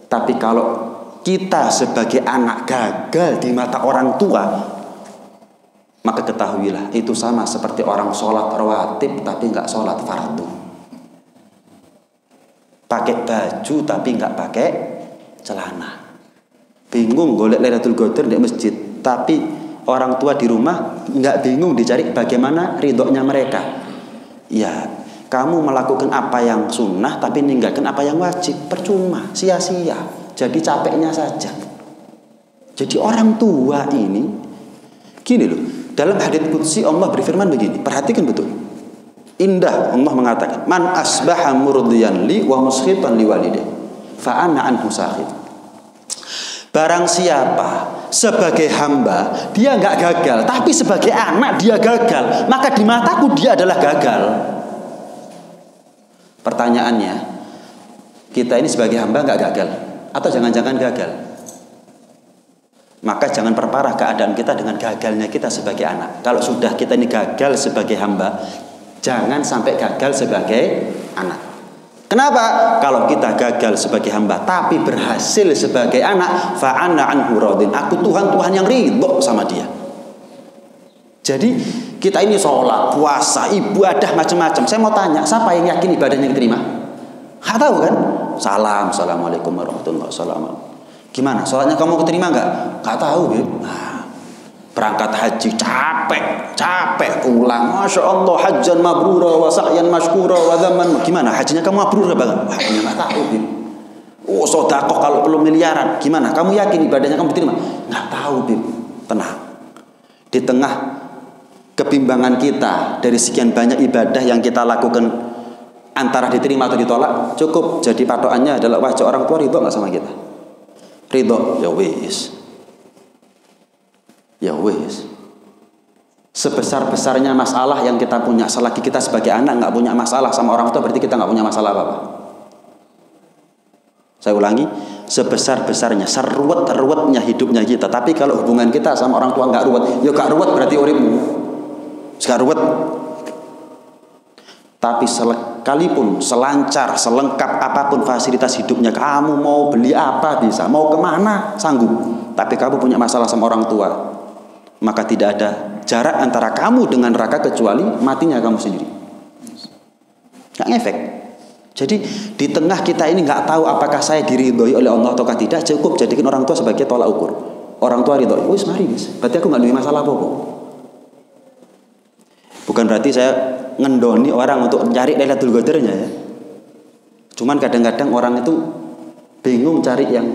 Tapi kalau kita sebagai anak gagal di mata orang tua, maka ketahuilah itu sama seperti orang sholat rawatib tapi nggak sholat fardu. Pakai baju tapi nggak pakai celana. Bingung golek Lailatul Qadar di masjid, tapi orang tua di rumah nggak bingung dicari bagaimana ridhonya mereka. Ya, kamu melakukan apa yang sunnah tapi meninggalkan apa yang wajib, percuma, sia-sia. Jadi capeknya saja. Jadi orang tua ini gini loh, dalam hadits qudsi Allah berfirman begini, perhatikan betul. Indah, Allah mengatakan, "Man asbaha murdiyan li wa muskhitan li walidayhi, fa ana anhu sakhit." Barang siapa sebagai hamba dia nggak gagal, tapi sebagai anak dia gagal, maka di mataku dia adalah gagal. Pertanyaannya, kita ini sebagai hamba nggak gagal atau jangan-jangan gagal? Maka jangan perparah keadaan kita dengan gagalnya kita sebagai anak. Kalau sudah kita ini gagal sebagai hamba, jangan sampai gagal sebagai anak. Kenapa? Kalau kita gagal sebagai hamba tapi berhasil sebagai anak, fa'ana anhu radin. Aku Tuhan yang ridho sama dia. Jadi kita ini sholat, puasa, ibadah macam-macam. Saya mau tanya, siapa yang yakin ibadahnya diterima? Nggak tahu kan? Assalamualaikum warahmatullahi wabarakatuh. Gimana? Sholatnya kamu keterima nggak? Nggak tahu, Beb. Nah, berangkat haji capek pulang, masya Allah, hajjan mabrura wa sa'yan mashkura wa dhamman. Gimana hajinya kamu mabrur banget? Wah, nggak tahu, Bib. Oh, sedekah kalau perlu miliaran. Gimana? Kamu yakin ibadahnya kamu diterima? Nggak tahu, Bib. Tenang. Di tengah kebimbangan kita dari sekian banyak ibadah yang kita lakukan antara diterima atau ditolak, cukup jadi patokannya adalah wajah orang tua ridho nggak sama kita? Ridho, ya wis. Ya wis. Sebesar-besarnya masalah yang kita punya, selagi kita sebagai anak nggak punya masalah sama orang tua, berarti kita nggak punya masalah apa-apa. Saya ulangi, sebesar-besarnya, seruwet-ruwetnya hidupnya kita, tapi kalau hubungan kita sama orang tua nggak ruwet, ya nggak ruwet berarti uripmu. Sekarang ruwet. Tapi sekalipun selancar, selengkap apapun fasilitas hidupnya, kamu mau beli apa bisa, mau kemana sanggup. Tapi kamu punya masalah sama orang tua, maka tidak ada jarak antara kamu dengan neraka kecuali matinya kamu sendiri. Nggak ngefek. Jadi di tengah kita ini nggak tahu apakah saya diridhoi oleh Allah ataukah tidak, cukup jadikan orang tua sebagai tolak ukur. Orang tua ridhoi, wis mari wis. Berarti aku nggak punya masalah apa-apa. Bukan berarti saya ngendoni orang untuk mencari Lailatul Qadarnya ya. Cuman kadang-kadang orang itu bingung cari yang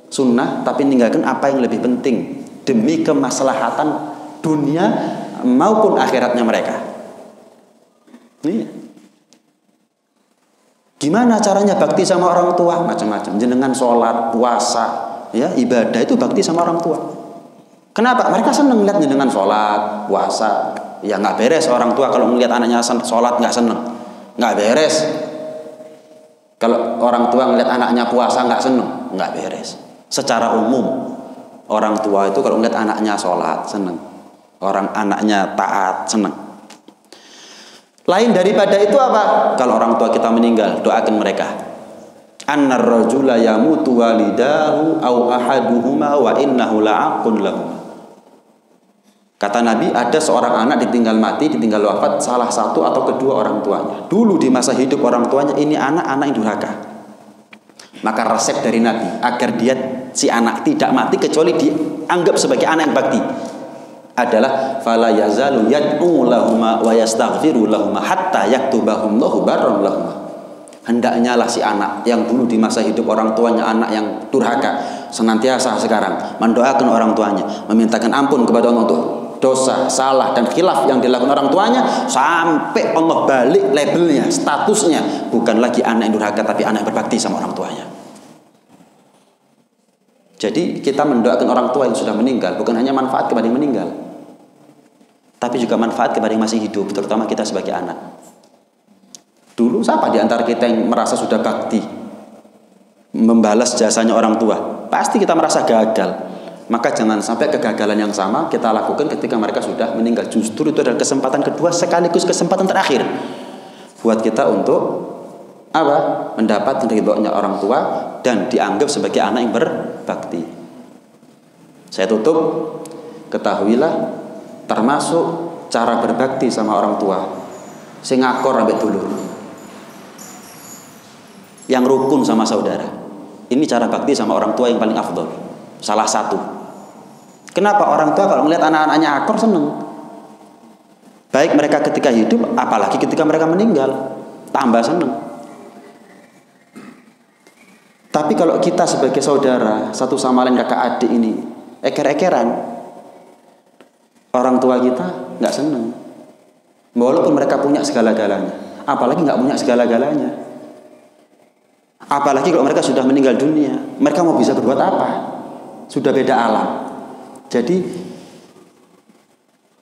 sunnah tapi meninggalkan apa yang lebih penting demi kemaslahatan dunia maupun akhiratnya mereka. Iya. Gimana caranya bakti sama orang tua? Macam-macam. Jenengan sholat, puasa, ya ibadah itu bakti sama orang tua. Kenapa? Mereka senang lihat jenengan sholat, puasa. Ya nggak beres orang tua kalau melihat anaknya sholat nggak seneng, nggak beres. Kalau orang tua ngelihat anaknya puasa nggak seneng, nggak beres. Secara umum orang tua itu kalau melihat anaknya sholat seneng, orang anaknya taat seneng. Lain daripada itu apa? Kalau orang tua kita meninggal, doakan mereka. Annar rajula yamutu walidahu au ahaduhuma wa innahu la'aqun lahum. Kata Nabi, ada seorang anak ditinggal mati, ditinggal wafat salah satu atau kedua orang tuanya. Dulu di masa hidup orang tuanya ini anak-anak yang durhaka. Maka resep dari Nabi agar dia si anak tidak mati kecuali dianggap sebagai anak yang bakti adalah fala yazalu yad'u lahuma wa yastaghfiru lahuma hatta yaktubahum lahu barran lahuma. Hendaknya lah si anak yang dulu di masa hidup orang tuanya anak yang durhaka senantiasa sekarang mendoakan orang tuanya, memintakan ampun kepada Allah untuk dosa, salah dan khilaf yang dilakukan orang tuanya sampai Allah balik labelnya, statusnya bukan lagi anak yang durhaka tapi anak yang berbakti sama orang tuanya. Jadi kita mendoakan orang tua yang sudah meninggal bukan hanya manfaat kepada yang meninggal, tapi juga manfaat kepada yang masih hidup, terutama kita sebagai anak. Dulu siapa di antara kita yang merasa sudah bakti membalas jasanya orang tua? Pasti kita merasa gagal. Maka jangan sampai kegagalan yang sama kita lakukan ketika mereka sudah meninggal. Justru itu adalah kesempatan kedua sekaligus kesempatan terakhir buat kita untuk apa? Mendapat ridhonya orang tua dan dianggap sebagai anak yang berbakti. Saya tutup, ketahuilah termasuk cara berbakti sama orang tua sing akor ambek dulur, yang rukun sama saudara. Ini cara bakti sama orang tua yang paling afdol. Salah satu. Kenapa orang tua kalau melihat anak-anaknya akor seneng? Baik mereka ketika hidup, apalagi ketika mereka meninggal, tambah seneng. Tapi kalau kita sebagai saudara, satu sama lain kakak adik ini eker-ekeran, orang tua kita nggak seneng. Walaupun mereka punya segala-galanya, apalagi nggak punya segala-galanya. Apalagi kalau mereka sudah meninggal dunia, mereka mau bisa berbuat apa? Sudah beda alam. Jadi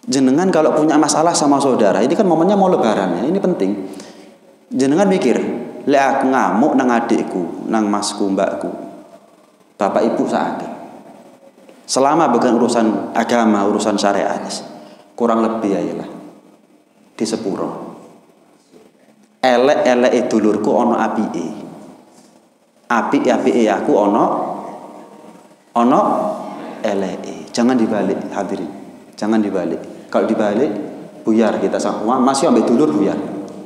jenengan kalau punya masalah sama saudara, ini kan momennya mau lebaran ya, ini penting. Jenengan mikir, lek aku ngamuk nang adikku, nang masku, mbakku, bapak ibu sakit. Selama bukan urusan agama, urusan syariat, kurang lebih ayolah di sepuro. Elek-elek dulurku ono apike. Apik-apike aku ono elek. Jangan dibalik, hadirin. Jangan dibalik. Kalau dibalik, buyar kita semua. Masih ambil dulur buyar.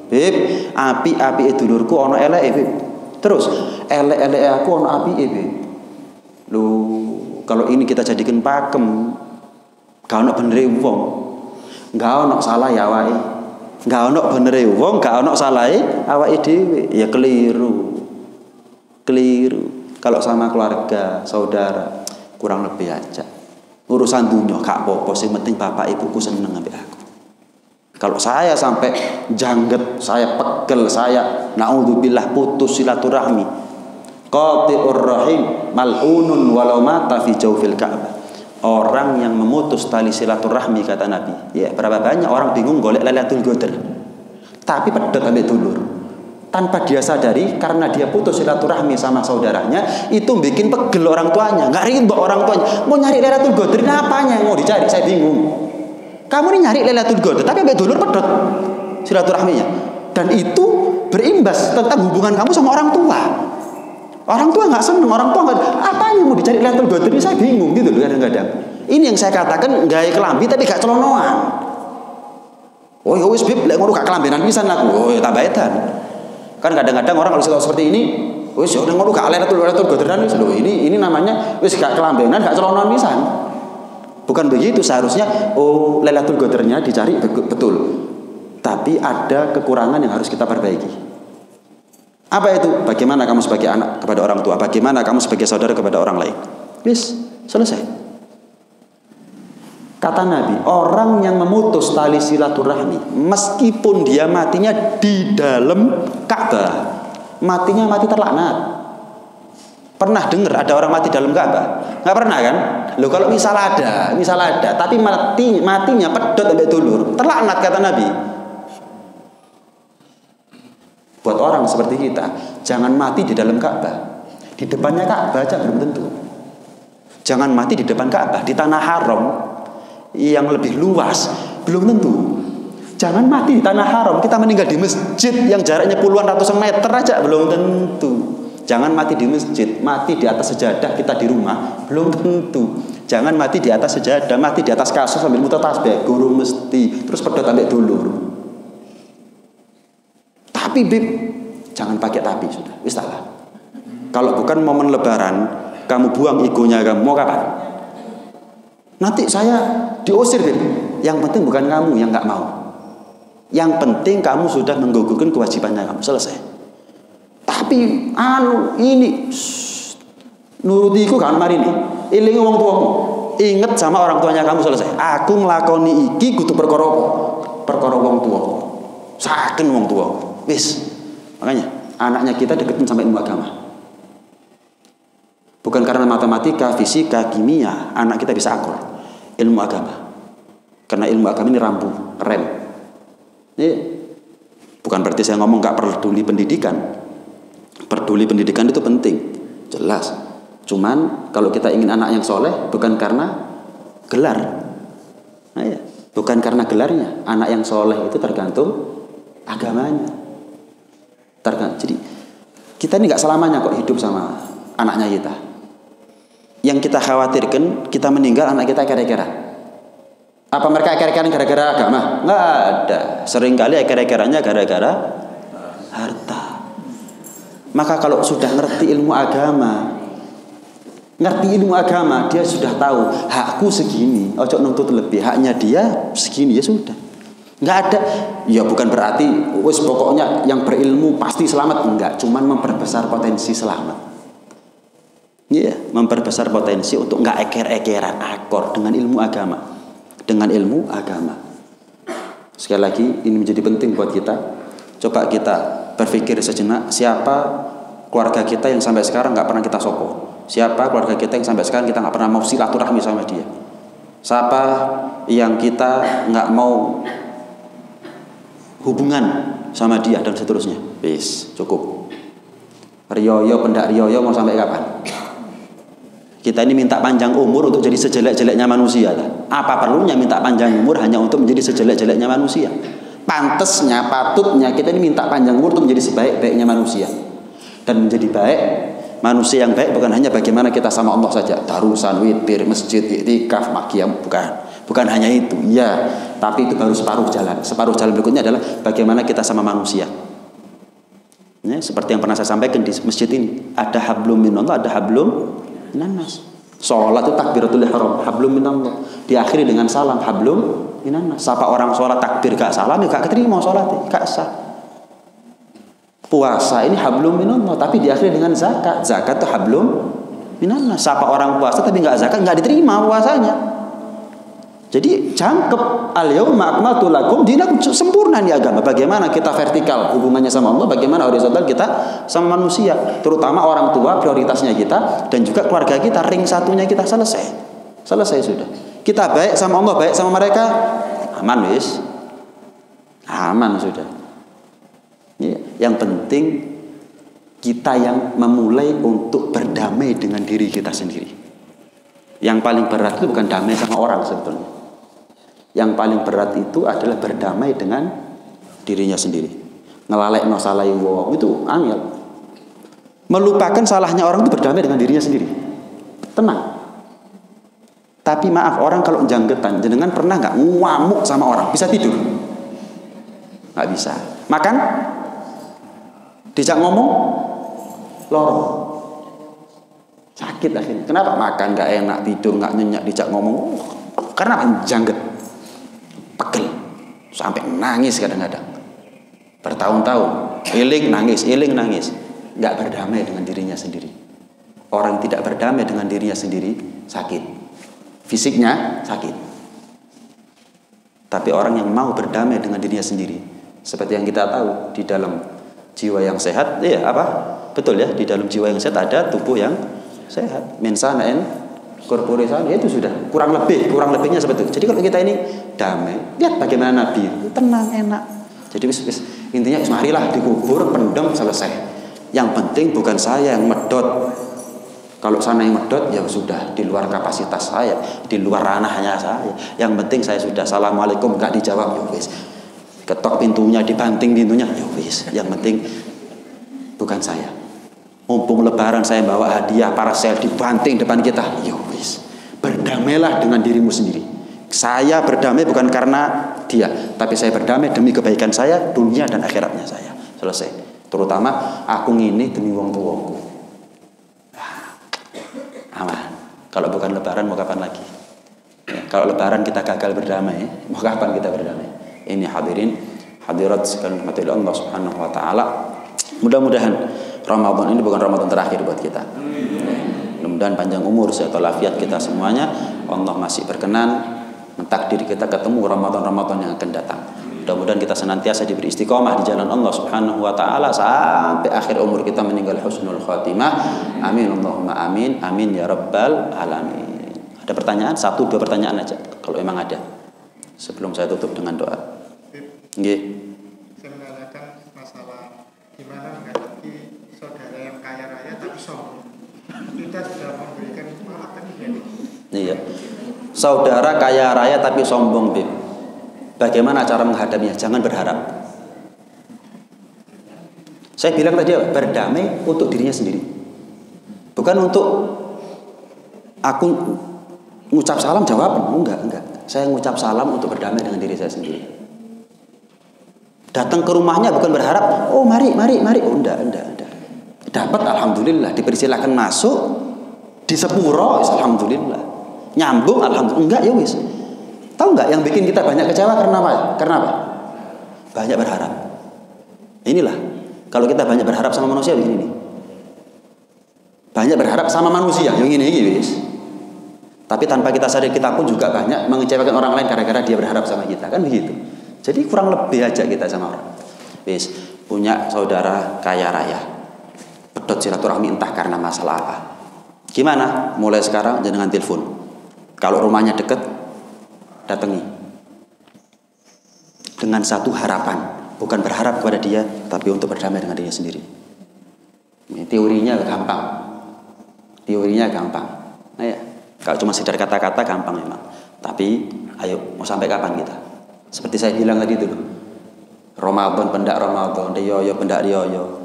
Beb, api dulurku ono elek, beb. Terus elek aku ono api, beb. Lu kalau ini kita jadikan pakem, gak ono benere wong. Gak ono salah ya awake. Gak ono benere wong, gak ono salahe awake dhewe. Ya keliru. Kalau sama keluarga, saudara, kurang lebih aja. Urusan dunia gak apa-apa, sing penting bapak ibuku seneng ambek aku. Kalau saya sampai jangget, saya pegel, saya naudzubillah putus silaturahmi, qati'ur rahim mal'unun walau mata fi jawfil Ka'bah. Orang yang memutus tali silaturahmi kata Nabi. Ya, berapa banyak orang bingung golek Lailatul Qadar. Tapi pedot ambek dulur. Tanpa dia sadari, karena dia putus silaturahmi sama saudaranya, itu bikin pegel orang tuanya, nggak ridho orang tuanya. Mau nyari Lailatul Qadar, apanya yang mau dicari? Saya bingung. Kamu ini nyari Lailatul Qadar, tapi ambek dulur pedot silaturahminya. Dan itu berimbas tentang hubungan kamu sama orang tua. Orang tua nggak seneng, orang tua nggak. Apa yang mau dicari Lailatul Qadar? Saya bingung gitu loh kadang-kadang. Ini yang saya katakan gaya kelambi tapi gak celonoan. Oh ya wis bib, lek ngono gak kelambenan pisan aku. Oh ya tambah edan. Kan kadang-kadang orang kalau seperti ini, wis yo ngono gak Lailatul Qadar wis lho. Ini namanya wis gak kelambenan, gak celonoan pisan. Bukan begitu seharusnya. Oh, Lailatul Qadarnya dicari betul. Tapi ada kekurangan yang harus kita perbaiki. Apa itu? Bagaimana kamu sebagai anak kepada orang tua? Bagaimana kamu sebagai saudara kepada orang lain? Wis, selesai. Kata Nabi, orang yang memutus tali silaturahmi, meskipun dia matinya di dalam Ka'bah, matinya mati terlaknat. Pernah dengar ada orang mati dalam Ka'bah? Nggak pernah kan? Loh kalau misal ada, tapi matinya pedot sampai dulur, terlaknat kata Nabi. Buat orang seperti kita, jangan mati di dalam Ka'bah. Di depannya Ka'bah aja belum tentu. Jangan mati di depan Ka'bah, di tanah haram yang lebih luas belum tentu. Jangan mati di tanah haram, kita meninggal di masjid yang jaraknya puluhan ratusan meter aja belum tentu. Jangan mati di masjid, mati di atas sejadah kita di rumah belum tentu. Jangan mati di atas sejadah, mati di atas kasur sambil muter tasbih, guru mesti terus pedot ambek dulur. Tapi bib, jangan pakai tapi sudah, wis lah. Kalau bukan momen lebaran, kamu buang egonya kamu, mau kapan? Nanti saya diusir bib. Yang penting bukan kamu yang nggak mau. Yang penting kamu sudah menggugurkan kewajibannya kamu, selesai. Tapi ini nurutiku kan mari ini iling wong tuamu, inget sama orang tuanya kamu, selesai. Aku nglakoni iki kudu perkara apa? Perkara wong tuaku, saken wong tuaku, wis. Makanya anaknya kita deketin sampai ilmu agama, bukan karena matematika, fisika, kimia anak kita bisa akur, ilmu agama. Karena ilmu agama ini rambu rem. Ini bukan berarti saya ngomong gak peduli pendidikan. Peduli pendidikan itu penting, jelas. Cuman kalau kita ingin anak yang soleh, bukan karena gelar. Nah, ya. Bukan karena gelarnya. Anak yang soleh itu tergantung agamanya. Jadi kita ini gak selamanya kok hidup sama anaknya kita. Yang kita khawatirkan, kita meninggal anak kita kira-kira. Apa mereka kira-kira gara-gara agama? Nggak ada. Seringkali kira-kiranya gara-gara harta. Maka kalau sudah ngerti ilmu agama, dia sudah tahu hakku segini, ojo nuntut lebih, haknya dia segini, ya sudah. Nggak ada, ya bukan berarti wis pokoknya yang berilmu pasti selamat, enggak, cuman memperbesar potensi selamat. Iya, memperbesar potensi untuk nggak eker-ekeran, akor dengan ilmu agama. Sekali lagi ini menjadi penting buat kita. Coba kita berpikir sejenak, siapa keluarga kita yang sampai sekarang nggak pernah kita sopo? Siapa keluarga kita yang sampai sekarang kita nggak pernah mau silaturahmi sama dia? Siapa yang kita nggak mau hubungan sama dia dan seterusnya? Bis, cukup. Riyoyo, pendak riyoyo mau sampai kapan? Kita ini minta panjang umur untuk jadi sejelek-jeleknya manusia. Apa perlunya minta panjang umur hanya untuk menjadi sejelek-jeleknya manusia? Pantesnya, patutnya kita ini minta panjang umur untuk menjadi sebaik-baiknya manusia. Dan menjadi baik, manusia yang baik bukan hanya bagaimana kita sama Allah saja, tarusan, witir, masjid, iktikaf, makiyam, bukan hanya itu. Ya, tapi itu baru separuh jalan. Separuh jalan berikutnya adalah bagaimana kita sama manusia. Ya, seperti yang pernah saya sampaikan di masjid ini, ada hablum minallah, ada hablum minannas. Sholat itu takbiratul ihram, hablum minallah. Diakhiri dengan salam, hablum minannas. Siapa orang sholat takbir gak salam, ya gak keterima sholat, gak sah. Puasa ini hablum minallah, tapi diakhiri dengan zakat. Zakat itu hablum minannas. Siapa orang puasa tapi gak zakat, gak diterima puasanya. Jadi jangkep, al-yauma akmaltu lakum dinakum, sempurna nih agama. Bagaimana kita vertikal hubungannya sama Allah, bagaimana horizontal kita sama manusia, terutama orang tua prioritasnya kita, dan juga keluarga kita, ring satunya kita selesai sudah. Kita baik sama Allah, baik sama mereka, aman wis, aman sudah. Ya, yang penting kita yang memulai untuk berdamai dengan diri kita sendiri. Yang paling berat itu bukan damai sama orang sebetulnya. Yang paling berat itu adalah berdamai dengan dirinya sendiri. Ngelalekno salahe wong itu angel. Melupakan salahnya orang itu berdamai dengan dirinya sendiri. Tenang. Tapi maaf, orang kalau janggetan, jenengan pernah nggak ngamuk sama orang bisa tidur? Nggak bisa. Makan? Dijak ngomong? Lorong. Sakit akhirnya. Kenapa? Makan nggak enak, tidur nggak nyenyak, dijak ngomong. Karena jangget, pegel, sampai nangis kadang-kadang. Bertahun-tahun, iling nangis, nggak berdamai dengan dirinya sendiri. Orang yang tidak berdamai dengan dirinya sendiri sakit. Fisiknya sakit. Tapi orang yang mau berdamai dengan dirinya sendiri, seperti yang kita tahu, di dalam jiwa yang sehat, betul ya, di dalam jiwa yang sehat ada tubuh yang sehat. Mensanaen corpore sano, itu sudah kurang lebihnya seperti itu. Jadi kalau kita ini damai, lihat bagaimana Nabi, tenang, enak. Jadi intinya marilah dikubur, pendem, selesai. Yang penting bukan saya yang medot. Kalau sana yang medot, ya sudah di luar kapasitas saya, di luar ranahnya saya. Yang penting saya sudah assalamualaikum, gak dijawab, ya wis. Ketok pintunya, dibanting pintunya, ya wis. Yang penting bukan saya. Mumpung lebaran saya bawa hadiah parcel, dibanting depan kita, ya wis. Berdamailah dengan dirimu sendiri. Saya berdamai bukan karena dia, tapi saya berdamai demi kebaikan saya, dunia dan akhiratnya saya. Selesai. Terutama aku ngini demi wong tuaku. Aman. Kalau bukan lebaran mau kapan lagi? Ya, kalau lebaran kita gagal berdamai, mau kapan kita berdamai? Ini hadirin, hadirat sekalian rahmati Allah Subhanahu wa taala. Mudah-mudahan Ramadan ini bukan Ramadan terakhir buat kita. Mudah-mudahan panjang umur, sehat walafiat kita semuanya. Allah masih berkenan mentakdir kita ketemu Ramadan-Ramadan yang akan datang. Mudah-mudahan kita senantiasa diberi istiqomah di jalan Allah Subhanahu wa taala sampai akhir umur kita meninggal husnul khatimah. Amin Allahumma amin. Amin ya rabbal alamin. Ada pertanyaan? 1-2 pertanyaan aja kalau memang ada. Sebelum saya tutup dengan doa. Nggih. Saya menanyakan masalah gimana menghadapi saudara yang kaya raya tapi sombong. Kita sudah memberikan itu malah kan ini. Iya. Saudara kaya raya tapi sombong, Bib. Bagaimana cara menghadapinya? Jangan berharap. Saya bilang tadi berdamai untuk dirinya sendiri. Bukan untuk aku ngucap salam jawab. Enggak. Saya ngucap salam untuk berdamai dengan diri saya sendiri. Datang ke rumahnya bukan berharap, oh mari. Oh enggak. Dapat alhamdulillah, dipersilakan masuk di sepuro, alhamdulillah. Nyambung alhamdulillah. Enggak ya wis. Tahu nggak yang bikin kita banyak kecewa karena apa? Banyak berharap. Inilah kalau kita banyak berharap sama manusia begini nih. Banyak berharap sama manusia yang ini wis. Tapi tanpa kita sadar kita pun juga banyak mengecewakan orang lain gara-gara dia berharap sama kita, kan begitu. Jadi kurang lebih aja kita sama orang. Wis, punya saudara kaya raya. Pedot silaturahmi entah karena masalah apa. Gimana? Mulai sekarang jangan telepon. Kalau rumahnya dekat, datangi dengan satu harapan, bukan berharap kepada dia, tapi untuk berdamai dengan dirinya sendiri. Ini teorinya gampang. Nah ya, kalau cuma sekedar kata-kata gampang memang. Tapi ayo, mau sampai kapan kita? Seperti saya bilang tadi itu, Ramadan pendak Ramadan, riyo pendak riyo.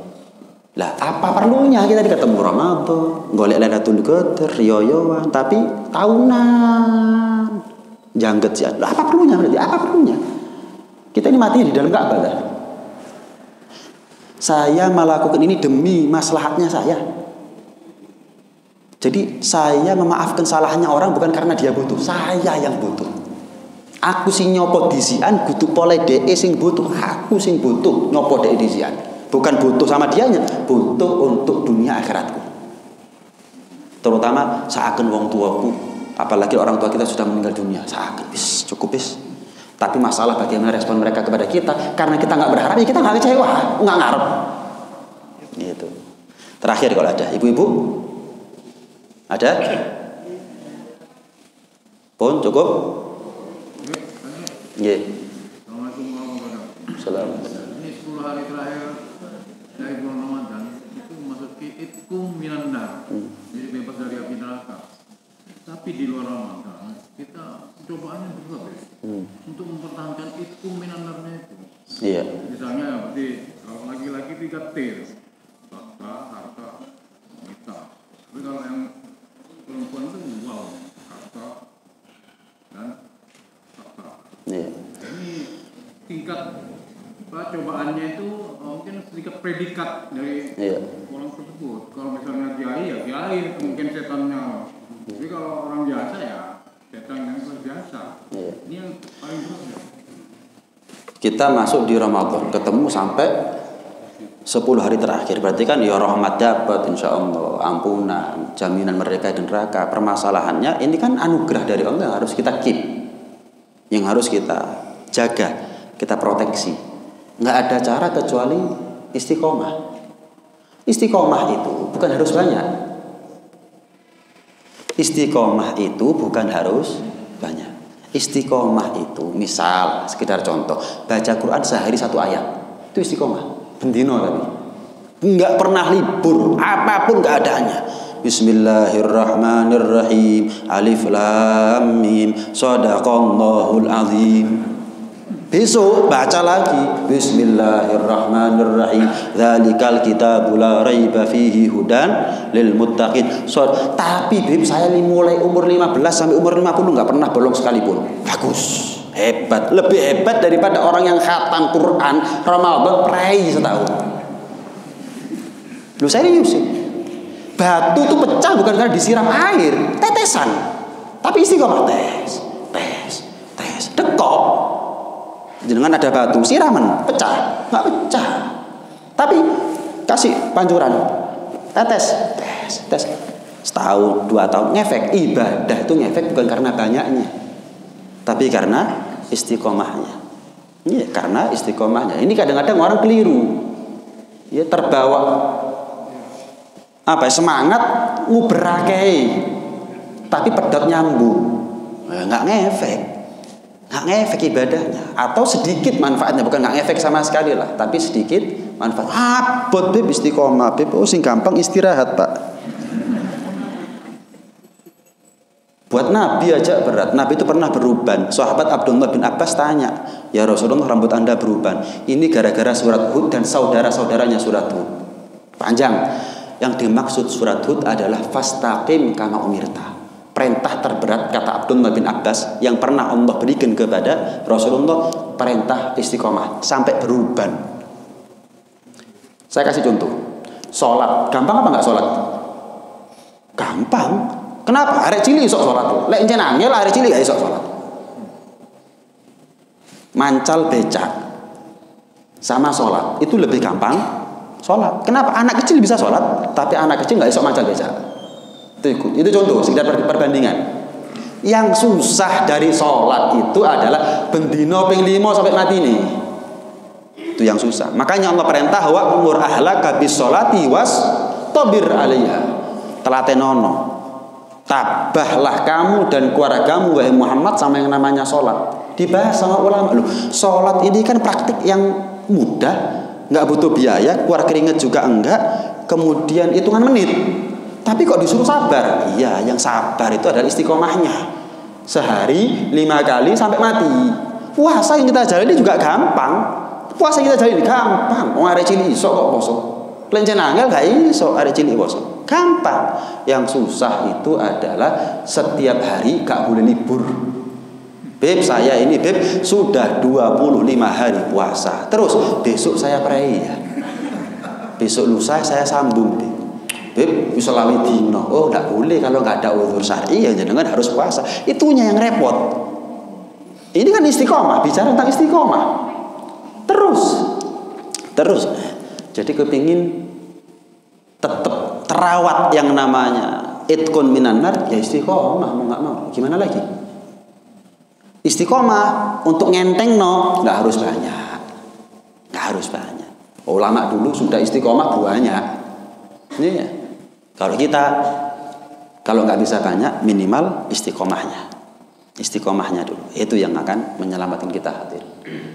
Lah apa perlunya kita ketemu Ramadan, golek Lailatul Qadar, riyo-riyoan, tapi tahunan. Jangget sih. Apa perlunya berarti? Apa perlunya? Kita ini mati di dalam Ka'bah kan? Saya melakukan ini demi maslahatnya saya. Jadi saya memaafkan salahnya orang bukan karena dia butuh, saya yang butuh. Aku sing nyopo disian kudu pole dhek sing butuh, aku sing butuh nyopo dhek disian. Bukan butuh sama dianya, butuh untuk dunia akhiratku. Terutama seakan wong tuaku, apalagi orang tua kita sudah meninggal dunia, seakan cukup. Tapi masalah bagaimana respon mereka kepada kita, karena kita nggak berharap, ya kita nggak kecewa, nggak ngarep. Gitu. Terakhir kalau ada, ibu-ibu, ada? Pun cukup? Nggih. Assalamualaikum warahmatullahi wabarakatuh. Assalamualaikum. Ini 10 hari terakhir dari bulan Ramadan itu memasuki itkum minan nar, jadi bebas dari api neraka. Tapi di luar Ramadan kita cobaannya berat ya. Untuk mempertahankan itu minanarnya itu. Iya. Misalnya berarti kalau laki-laki 3T, tahta, harta, wanita. Tapi kalau yang perempuan itu wow, harta dan tahta. Iya. Ini tingkat cobaannya itu mungkin sedikit predikat dari orang tersebut. Kalau misalnya kiai ya kiai, mungkin setannya. Tapi kalau orang biasa ya setan yang biasa. Ini yang paling berat ya. Kita masuk di Ramadan, ketemu sampai 10 hari terakhir. Berarti kan ya rahmat dapat, insya Allah, ampunan, jaminan mereka di neraka. Permasalahannya ini kan anugerah dari Allah yang harus kita keep, yang harus kita jaga, kita proteksi. Nggak ada cara kecuali istiqomah. Istiqomah itu bukan harus banyak. Istiqomah itu bukan harus banyak. Istiqomah itu misal sekedar contoh, baca Quran sehari 1 ayat, itu istiqomah. Bendino tapi nggak pernah libur apapun keadaannya. Bismillahirrahmanirrahim. Alif lam mim. Shadaqallahul azim. Besok baca lagi Bismillahirrahmanirrahim. Dzalikal kitabul la raiba fihi hudan lil muttaqin. Tapi Bib, saya mulai umur 15 sampai umur 50 enggak pernah bolong sekalipun. Bagus. Hebat, lebih hebat daripada orang yang khatam Quran Ramadan prei setahun. Lu serius sih? Batu itu pecah bukan karena disiram air, tetesan. Tapi istiqomah tes. Dekok. Dengan ada batu siraman pecah, nggak pecah. Tapi kasih pancuran, tetes. Setahun, 2 tahun ngefek. Ibadah itu ngefek bukan karena banyaknya, tapi karena istiqomahnya. Iya, karena istiqomahnya. Ini kadang-kadang orang keliru. Ya terbawa semangat nguberakei, tapi pedot nyambung. Nggak ngefek ibadahnya, atau sedikit manfaatnya, bukan nggak ngefek sama sekali lah, tapi sedikit manfaat. Abot beb istiqomah beb, sing gampang istirahat Pak. Buat Nabi aja berat. Nabi itu pernah beruban. Sahabat Abdullah bin Abbas tanya, ya Rasulullah, rambut anda beruban. Ini gara-gara surat Hud dan saudara-saudaranya surat Hud. Panjang. Yang dimaksud surat Hud adalah fastaqim kama umirta. Perintah terberat kata Abdullah bin Abbas yang pernah Allah berikan kepada Rasulullah, perintah istiqomah sampai beruban. Saya kasih contoh. Sholat, gampang apa enggak sholat? Gampang. Kenapa? Arek cilik iso sholat. Lek encen angel arek cilik gak iso sholat. Mancal becak sama sholat itu lebih gampang sholat. Kenapa? Anak kecil bisa sholat, tapi anak kecil gak iso mancal becak. Itu contoh, sekedar perbandingan. Yang susah dari sholat itu adalah bendino ping 5 sampai mati nih. Itu yang susah. Makanya Allah perintah wa umur ahlaka bis sholati was tabir alaiha. Telatenono. Tabahlah kamu dan keluargamu wahai Muhammad sama yang namanya sholat. Dibahas sama ulama loh. Sholat ini kan praktik yang mudah, nggak butuh biaya, keluar keringat juga enggak, kemudian hitungan menit. Tapi kok disuruh sabar? Iya, yang sabar itu adalah istiqomahnya. Sehari 5 kali sampai mati. Puasa yang kita jalani juga gampang. Puasa yang kita jalani gampang. Wong arek cilik iso kok poso. Lencen angel gak iso arek cilik poso. Gampang. Yang susah itu adalah setiap hari gak boleh libur. Beb, saya ini Beb sudah 25 hari puasa. Terus besok saya pray ya. Besok lusa saya sambung Beb. Beb, bisa lawi dino. Oh, enggak boleh kalau enggak ada uzur syar'i ya jangan harus puasa. Itunya yang repot. Ini kan istiqomah, bicara tentang istiqomah. Terus. Jadi kepingin tetap terawat yang namanya itkun minan nar, ya istiqomah mau enggak mau. Gimana lagi? Istiqomah untuk ngenteng enggak harus banyak. Enggak harus banyak. Ulama dulu sudah istiqomah banyak. Ini ya. Kalau nggak bisa banyak, minimal istiqomahnya dulu. Itu yang akan menyelamatkan kita hadirin.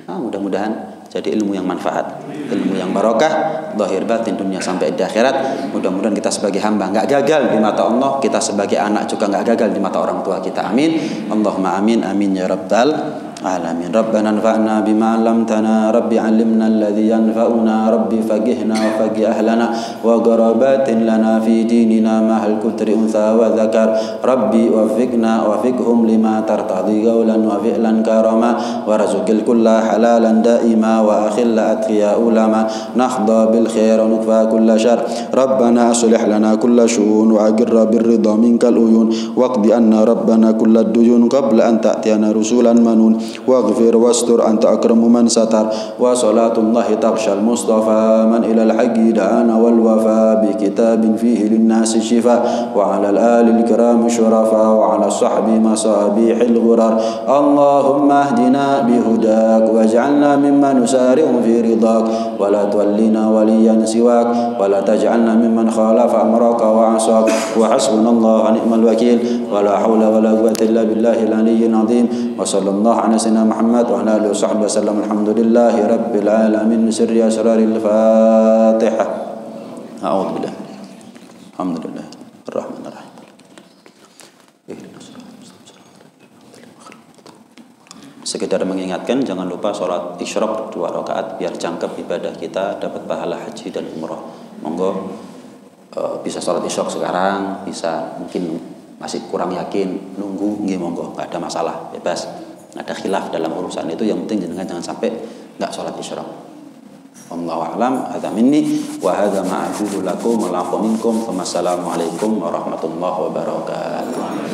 Mudah-mudahan jadi ilmu yang manfaat, ilmu yang barokah. zahir batin, dunia sampai di akhirat. Mudah-mudahan kita sebagai hamba enggak gagal di mata Allah, kita sebagai anak juga enggak gagal di mata orang tua kita. Amin. Allahumma amin amin ya rabbal alamin. Rabbana anfa'na bima 'allamtana, rabbi 'allimna alladhi yanfa'una, rabbi faqihna wa faqih ahlana wa qarabatin lana fi dinina ma hal kutri untha wa dzakar, rabbi wafiqna wa fiqhum lima tartadi qawlan wa fi'lan karama warzuqil kulla halalan daima wa akhilla atqiya ulama nahdha bil khair wa nukfa kulla syarr. Rabbana aslih lana kulla syu'un wa agirra bir ridha minkal uyun waqdi anna rabbana kulla duyun qabla an ta'tiyana rusulan manun waghfir wastur anta akramu man satar wa salatullahi tarshal mustafa man ilal haqqi da'ana wal wafa bi kitabin fihi linnasi shifa wa ala al-ali al-kiram syurafa wa ala sahbi masabihil ghurar. Allahumma ahdina bihudak waj'alna mimman nusari'u fi ridak wa la tuwallina waliyan siwak wa la taj'alna mimman khalafa amraka wa asak wa hasbunallahu wa ni'mal wakil wa la hawla wa la quwwata illa billahil aliyyil azim. Wa sallallahu ala sayyidina Muhammad wa ala alihi washabbihi wasallam. Alhamdulillahi rabbil alamin. Sirri asraril Fatihah. A'udzu billahi. Alhamdulillah arrahmanir rahim. Sekedar mengingatkan, jangan lupa sholat isyraq 2 rakaat biar jangkep ibadah kita, dapat pahala haji dan umrah. Monggo bisa sholat isyraq sekarang, bisa mungkin masih kurang yakin, nunggu, nggih monggo, enggak ada masalah, bebas. Nggak ada khilaf dalam urusan itu, yang penting jangan sampai enggak sholat isyraq. Wallahu a'lam. Hadza minni wa hadza ma a'udzu lakum wa la minkum. Wassalamu alaikum warahmatullahi wabarakatuh.